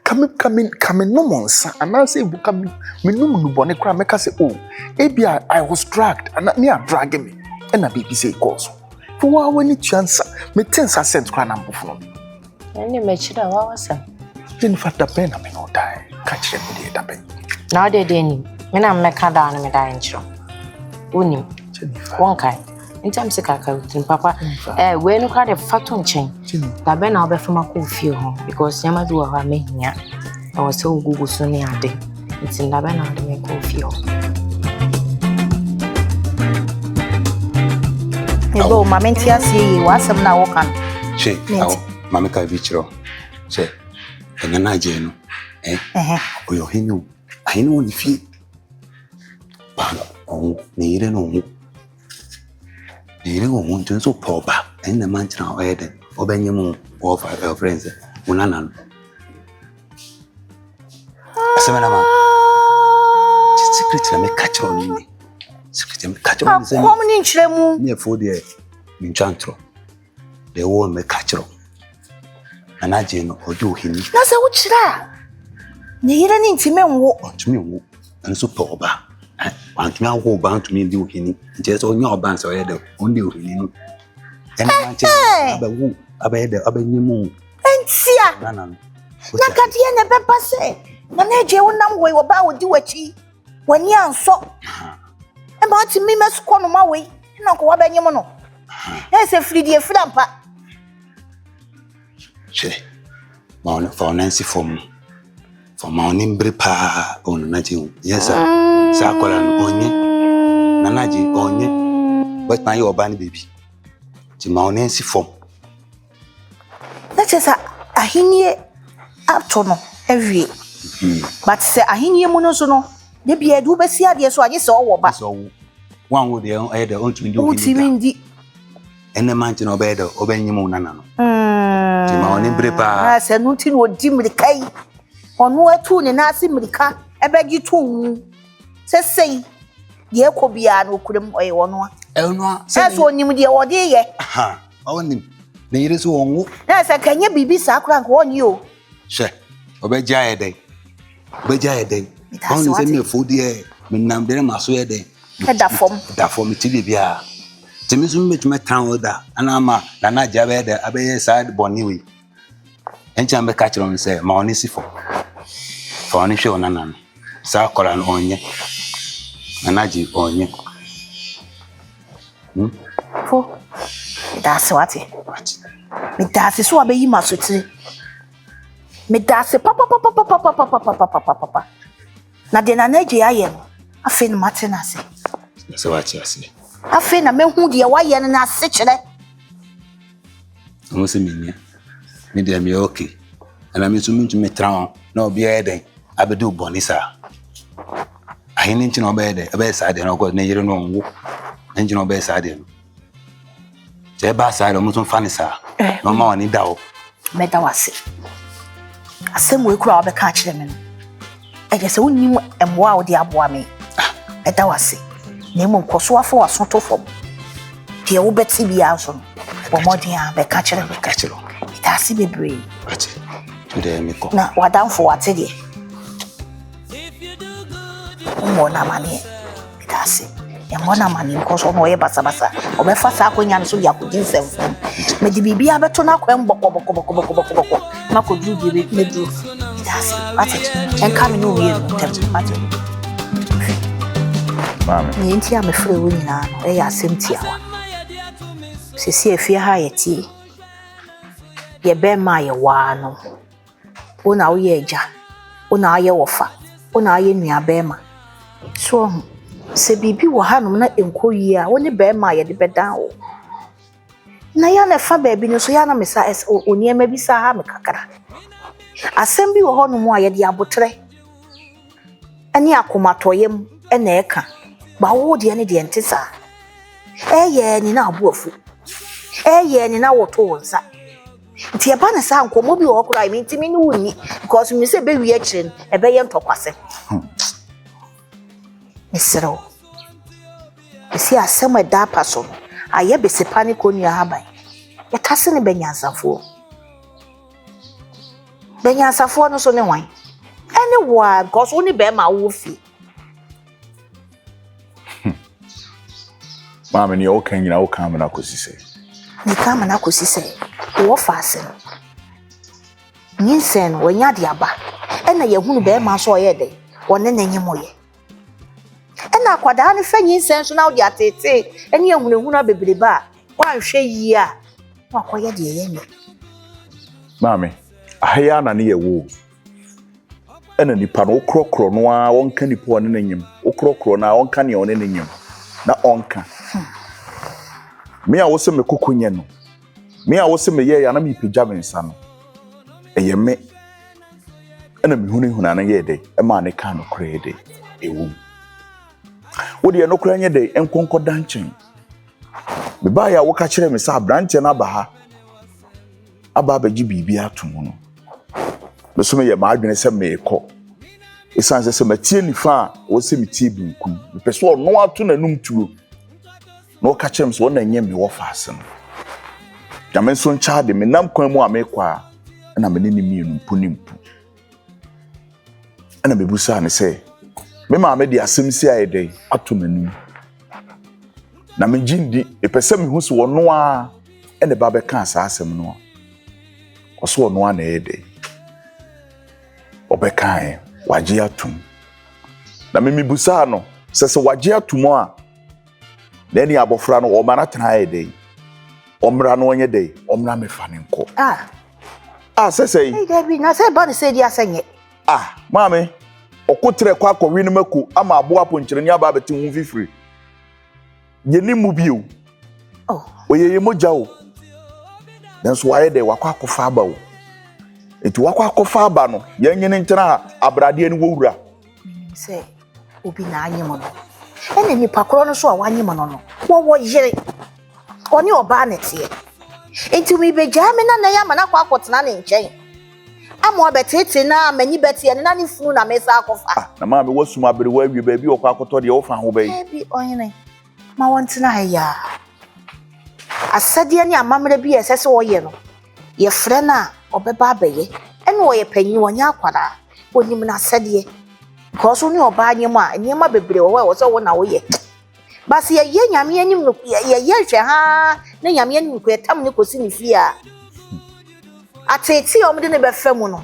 come no monsa, and I say, me no bone cry, make us say, oh, maybe I was dragged, and me are dragging me, and a baby say, cause. For what when it chance, me 10 cents cry number for me. Any mechida was Jennifer, the pen, I may not die, catch them with the pen. Now they didn't, when I'm make a down and dying show. Unim, one kind. In terms of papa, we no call the faton chain. The ben I'll be from a cool few home because Yama do a me here. I was so Google so near day. It's in the ben I'll make cool few. Ebo mamenti asi wasem na wokan. Che, mama ka vichiro. Che, enana je no. Oyo hinu. Ahinu ni fi. Ba no, ni ire no. Ni ngo muntu so poba ene manchina oyede obenyemu of friends unana asemana ma secret na me catch on ni secret me catch on ni kom ni nchiremu ni efo de nchantro de wo me catch on anaje no ojo hini na se wo chira ni yire ni ntime nwo ntime nwo enso poba antumi awo ba antumi ndi ohini nje so nya oba nso ye de ondi ohini no ene manche abawu abayede abanyemu entia nana na kadie ne beba se na neje wonam we wo ba wodi wachi wani anso e ba ti mi mesko no ma we na ko wa banyemu no e se fridie frampa che ma on for nancy form for ma on imbre pa on na ji yes sa akola no onye nanaji onye but my oba ni baby ti ma on nancy form na chesa ahinie ato no ewie but se ahinie mu no so no de bia du besi ade so anye se owo ba so wan wo de e de on timi ndi ene manche no be de obenyim nana no ti ma on imbre pa na se no ti no di mrikai onu atu ne na ase mrika ebegi tu sei ye ko bia no kurem oye wono a so onim de wode ye ha onim ne yire so wonwo na se kanye bibi sa akura nko oni o she obeja ede on se me fo de me nam de ma so ede da fom ti bibia timi so me tuma tan oda ana ma na ja be de abeye side boni we encha me catch on say ma oni sifo for oni show nana sa kola no onye nanaji onye fo that's what me that's so abeyi masotire Me dase papa. Na de na naje aye no. Afi no mate na ase. So what you say? Afi na mehu de waye no na ase kire. Mo se me dey me okay. And I'm to me trawn no be eden abedu bonisa. Ahini nchi no be de e sa de no go na yire no nwo. Nchi no be sa de no. Je ba sa de mo tun fanisa. No ma woni da o. Me da wase. Asem we kura obeka kire me no. Eje se wonnim emwa wo de aboa me. E da wase. Na emu nkoso afo wasoto fom. De wo beti bia so no. Bo modin a be ka kire me. Itasi bebre. Ati. Today me ko. Na wadamfo wate de. Mo na mani. Itasi. Ya mo na mani nkoso no ye basa. Obefa sa akonya no so ya kudin semfom. Me di bibia beto na kwem boko. Na ko du bi me du. Itasi. Ati. Enka me no wie no tem. Ati. Mami. Ni ntia me frɛ wo nyina no e ya asɛm tiawa. Sisi efie ha yeti. Ye be ma ye wa no. Una wo ye eja. Una aye wofa. Una aye nua be ma. So se bibi wo ha no na enkoyi a woni be ma ye de bedan wo. Na ya na fa ba bi no so ya na mesa oniema bi sa ha me kakara. Asɛm bi wo ho no mu a ye de abotre. Ani akomatoyem e na eka. Ba wo de ne de ntesa. Eye ni na abuafu. Eye ni na woto wonsa. Nti eba na sa nkomo bi wo kura mi ntimi ni wuni because mi se be wi akire e be ye ntokwase. Misero. Esi asem e da paso. Aye be se panic onua haban. Ya kase ne benyansafo. Benyansafo no so ne wan. Ene wa because oni be ma wo fi. Mami ni okay nyina wo kan na kosise. Ni kama na kosise. Wo faase. Nyinsen wonya de aba. Ena ye hunu be ma so ye de. Wone na nyimoye. Ena akwada ne fa nyinsen so na wo de atete. Ene ye hunu abebreba. Wa hwe yi a. Wa koye de ye nye. Mami, ahaya na ne ye wo. Ena nipa no krokro no a wonka nipa wone na nyim. Okrokro na wonka ne wone na nyim. Na onka. Me a wo se me kokonye no. Me a wo se me ye ya na me pija me nsa no. Eye me. Ena me hunu na ye de. E ma ne ka no kra de. Ewu. Wo de no kra nye de enkonko danchen. Me ba ya wo ka kire me sa branche na ba ha. Aba baji bibi atum no. Me so me ye ma adwene se me ekọ. Esan se me tie nifa wo se me tie binkum. Me peso no ato na num tuo. No ka kire me so na nye me wo faase no. Jamen so ncha de me nam kwan mu a me kwa na me ni mienu mpunimpu. Ana me busa ne se me ma me de asem si ayede ato manum. Na me jindi epese me hu so wono a ene ba be ka sa asem no. Oso wono a na yede. Obekae waje atum. Na me busa no se waje atum a na ni abofra no o ma na tena ayede. Omra no onye dey omra me fa ne nko sesei Debi na se ba ne se di asenye mami okotre kwa akọwi no mako ama abo aponkyere ni aba beti hu fifiri yeni mu bio oyeye moja o nanso waye dey wakọ akọfa aba o eti wakọ akọfa aba no yenyene nkyena abrade ani wowura se obi na anyemo no ene ni pakoro no so a wanyemo no wo yire oni oba na tie enti mi beja me na ya ma na kwa akotena ne nchen amo betete na mani bete ne na ne funu na mesa akofa na ma me wasum abere wa awie ba bi okwa akoto de wo fa ho bai bi oyene ma wontina ya asade ne amamre bi esese wo ye no ye frɛ na obeba abaye ene wo ye panyi wonya akwara onim na asade ko so ne oba anyem a anyema bebre wo so wo na wo ye basi ye nyame anim no ye hwe ha na nyame anim ko etam ne kosi ne fia ateti omde ne befam no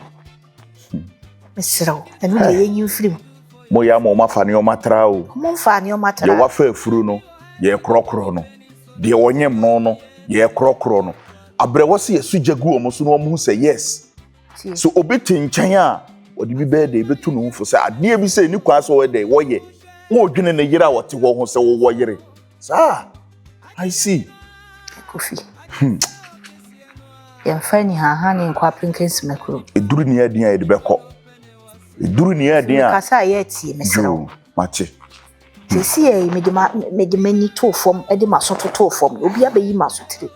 mesrew enu ye yin firim mo ya mo mafa ne o matra o mo mfa ne o matra ye wafa afuru no ye krokro no de wonyem no ye krokro no abre wo se ye sujagu o mo so no mo hu se yes so obeti nkyɛn a ɔde bi bɛɛ de betu no mfo sɛ adeɛ bi sɛ ni kwa so wɔde wɔyɛ wo dwene ne yere a wɔte wɔ ho sɛ wo yere saa I see Kofi yɛmfa ni ha ne nkwa penkensi makro eduru ne adin a yɛde bɛkɔ eduru ne adin a kasa yɛ tie mesrɛ mache sisi yɛ mede mani to fam de maso to fam obi abeyi maso tire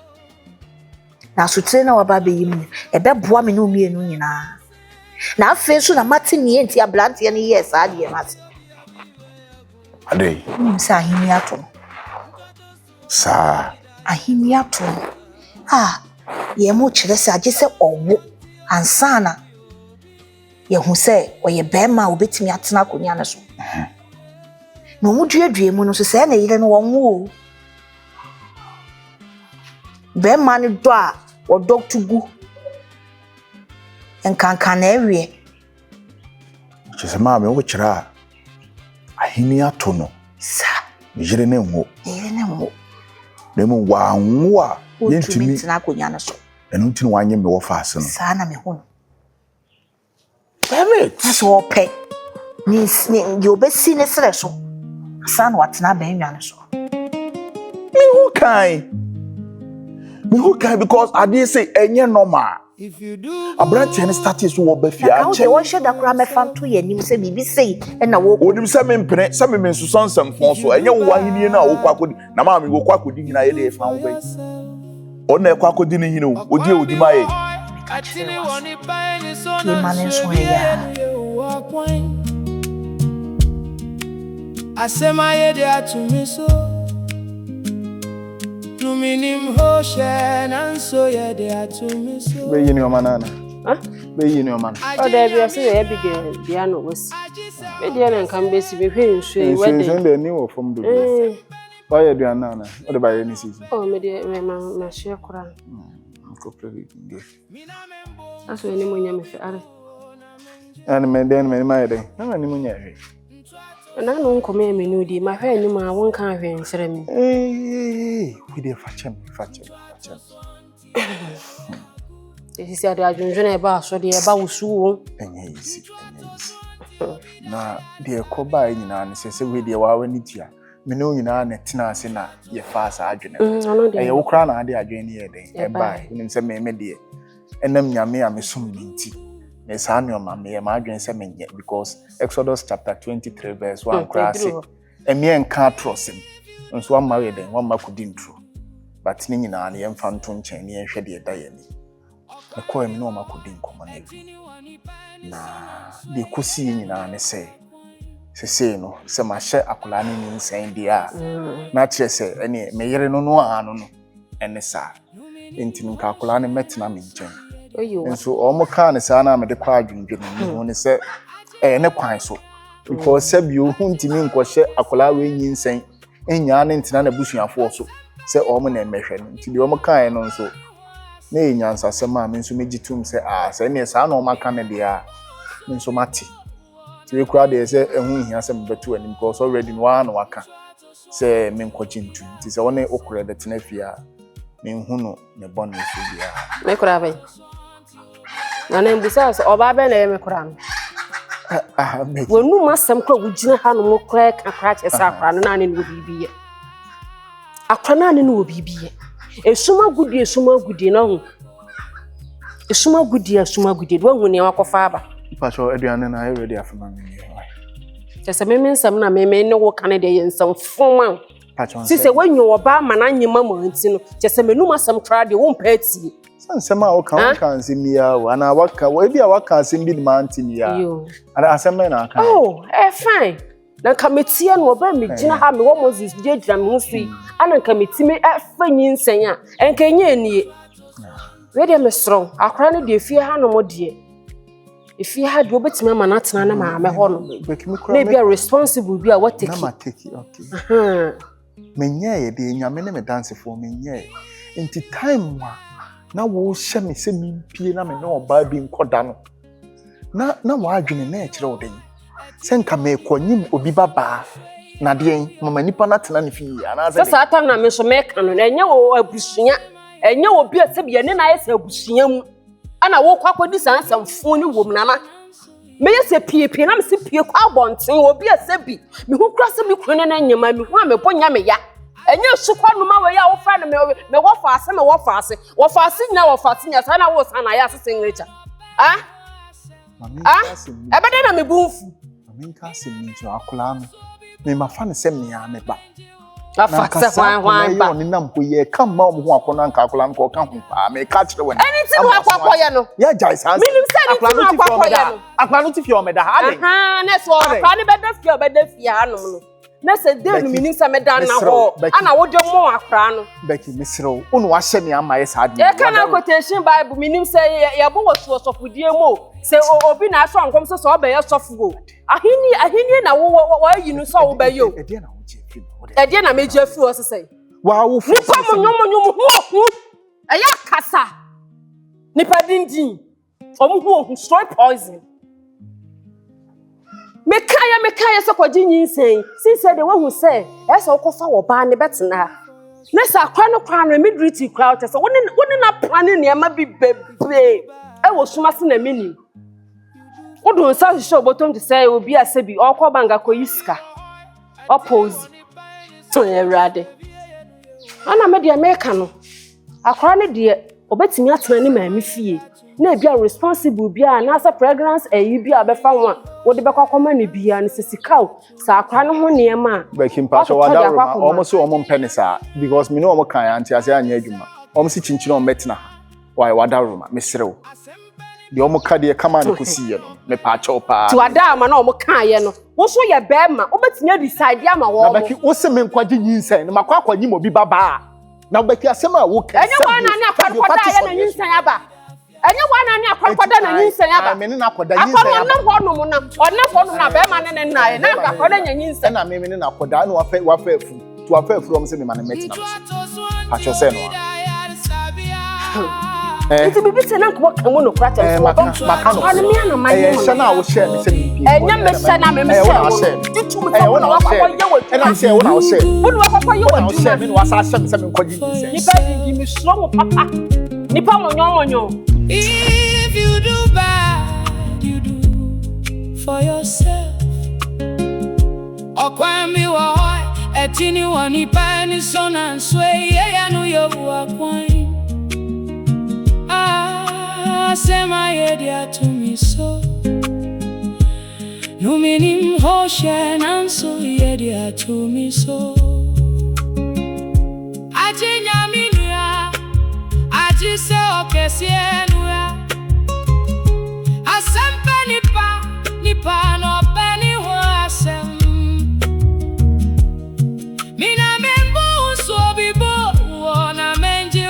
na so tire na waba abeyi mu ɛbɛboa me no mienu nyinaa na afei so na mate ne enti ablante ne yɛ saa de mate ade sa ahimi ato saa ahimi ato ye mo kyerɛ sɛ agye sɛ ɔwo ansana ye hu sɛ ɔyɛ bɛma obetimi atena akonya ne so na ɔmo duadua mu no so sɛ na yire no wɔnwo bɛma ne dɔ a ɔdɔ tugu nkankan na ewie kyesɛ maame wo kyerɛ a ahimi ato no sa yire ne ngo na mu wanwo a yentimi tena akonya ne so ɛno ntini wanye me wɔ faase no saa na me hu damn it so ɔpɛ ni de obesi ne srɛ so saa na watena bɛnwa ne so me who can because ade say enye normal abrante ne status wo ba fia che wo hwe da kura mefa nto yanim sɛ bibi sei na wo onim sɛ me mpene sɛ me nsuso nsɛmfo so enye wo wahenie na wo kwakodi na ma me wo kwakodi nyina ye de fa wo bai ona kwakodi ne hine odi ma ye ye mane so ya asema ye de atumi so Numinim hoshe nanso ye de atumi so. Be yini o manana. Be yini o man. O da bi o se ye bige bia no wasi. Be dia na nkan be si be hwe nsu e wede. Nsu de ni wo fom do. Ba ye do anana. O de ba ye ni sisi. O me de ma hye kora. Ko play de. Aso ni mo nya me fe are. Ana me den me ma ye de. Na ni mo nya hwe. Na no nkome me no di ma hwe ni ma won kan hwe nsere mi. We dey fachem. Esi ade adwonjona e ba so de e ba wusu wo. Enye easy. Na de ko ba nyina ne se we de wa wani tia. Me no nyina na tena ase na ye fa asa adwene. E ye wo kra na ade adwene ne ye den. E ba nim se me de. Enam nyame a me som nti. Me sa no ma me ma adwene se me nye because Exodus chapter 23 verse 1 krasi. Emi enka trosim. Nso amma we den, wamma kudi ntro. But ni nyina na yemfa nto nchen ne yenhwe de da ye ni. Ekọ emi no ma kudi nkomo na evi. Na de kosi nyina ne se no se ma hye akola ne ni nsan dia na kire se ene me yere no no ano no ene sa enti nka akola ne metena me nchen nso omo ka ne sa na me de kwa adwundwenu no ne se ne kwan so because sabi o huntimi nkohye akola we nyin enya ne ntina na busuafo so se omo na emehwe no nti de omo kan no nso na enyansa se ma me nso megitum se se ne sa na omo ka ne dia nso mati we crowd dey say ehun hia say mbetu anim because already no one waka say me nkwaji ntu nti say wona okure de tenafia me hunu ne bonu so bia me kura bai na mbusa so oba be na me kura no wonu masam kura wugina ha no mo kura ka kura che sa kura no na ne no bibiye akura na ne no bibiye esuma gudi na hu esuma gudi do hu ne wakofa aba Pacho aduane na ayi ready afema me. Tese me nsam na me ne wo kan de yensam foma. Pacho. Si se wanyo oba ma na nyema mo nti no, tese me numa sam kra de wo mpa ti. Sansema o kan simia wo ana waka wo bia waka sim bi ma antini ya. Ana asema na aka. Oh, fine. Na kametia no oba me gina ha me wo Moses je gira me husui. Ana kameti me afanyi nsan a enka nya anie. We de me strong. Akra no de fie ha no mo de. If you had Robert Mamma not na ma hon, maybe a responsible be a what take okay. Menye de nyame me dance for menye. Inti time na wo hye me se mi pie na me na oba bi nkoda no. Na wa adwene na e kire wo den. Se nka me konyim obi baba na de mama nipa na tena ne fi ana ze. Sasa atam na me so me kan no enye wo abusunya. Enye obi a se bi ne na ayese abusunya mu. ana wo kwa kwadi sansam ni wom nana me yese pie na me se pie kwa abonten obi asebi me hu kra se me kunu na nyama me hu a me bonya me ya enye sukwa numa we ya wo fra no me wo fa ase na wo fa ase nya sa na wo sa na ya asese nrecha ebede na me bunfu mami ka se mi jo akula no me ma fa ne se me ya me ba afa se hwan ba oni nam ko ye kan ma mo ho akona nka akula no ko kan ho pa me ka kire we anything wa kwakwa ye no ya jai sans minim se anything wa kwakwa ye no akula no ti fi o me da ha de na so akwa ne beda fi hanom no na se de no minim se me da na ho ana wo de mo akra no Becky misro unu wa hye me ama ye sa de e kana quotation bible minim se ye bo wo sofudie mo se obi na aso ankom se so be ye sofugo ahini na wo yi no so wo be yo e de na wo je fi e de na meje fi o sese wa wo fu nipa mo nyom hu e ya kasa nipa dindin hu destroy poison mekaya se kwaji nyinsen since de wo hu se e se okofa wo ba ne betena na sa kwa no midriti crowd se woni na plan ne ma bi bebre e wo suma se na meni wodun sa hwe obotom de se obi asebi okobanga koyiska oppose to erade ana me de meka no akwa ne de obetimi atena ne ma mi fie na bia responsible bia na sa fragrance eyi bia be fa ho wo de be kwakoma ne bia ne sisikaw sa akwa ne ho ne ma Becky Pastor wada roma almost so omo penisa because me no omo kan anti ase anya adwuma omo si chinchino metna why wada roma me serew de omo ka de kama ne kosi ye no me pa cho pa ti wada ma na omo kan ye no wo so ye be ma obetimi decide ama wo na Becky wo se me nkwaje nyinsan ne makwa akwanyi mo bi baba na Becky asema wo ka enye wa na ne akwakwada ye na nyinsan aba enye wa na ne akwakwada na nyinsan aba me ne na akoda nyinsan aba akwa na ho no na be ma ne na ye na akwakwada nya nyinsan na me ne na akoda na wa fa afu to wa fa afu rom se me ma ne metina pa cho se no Iti bibi se na ko kan mo no kwata so makano me ana manye mo sha na wo share me se bi enya me sha na me share titu me so na wa kwa ye wo na se wo na wo share wo na wa kwa ye wo share me no wa sa share me se me kwaji ni ba di mi suro mo papa ni pa mo nyo if you do bad you do for yourself okwami wo etini woni pa ni so na so ye ya no yo akwan sema yedia to me so no meaning hoshe nanso yedia to me so ajinya minua ajise okesienua asempe nipa no beni ho asem mina membu so bibo wona menji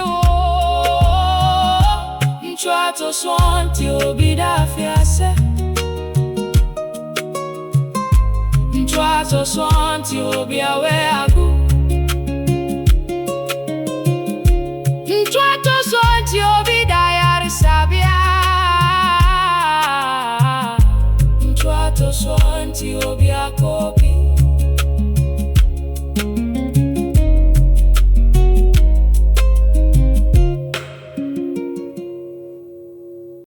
to swanti obida fiase Ntwa to swanti obia we agu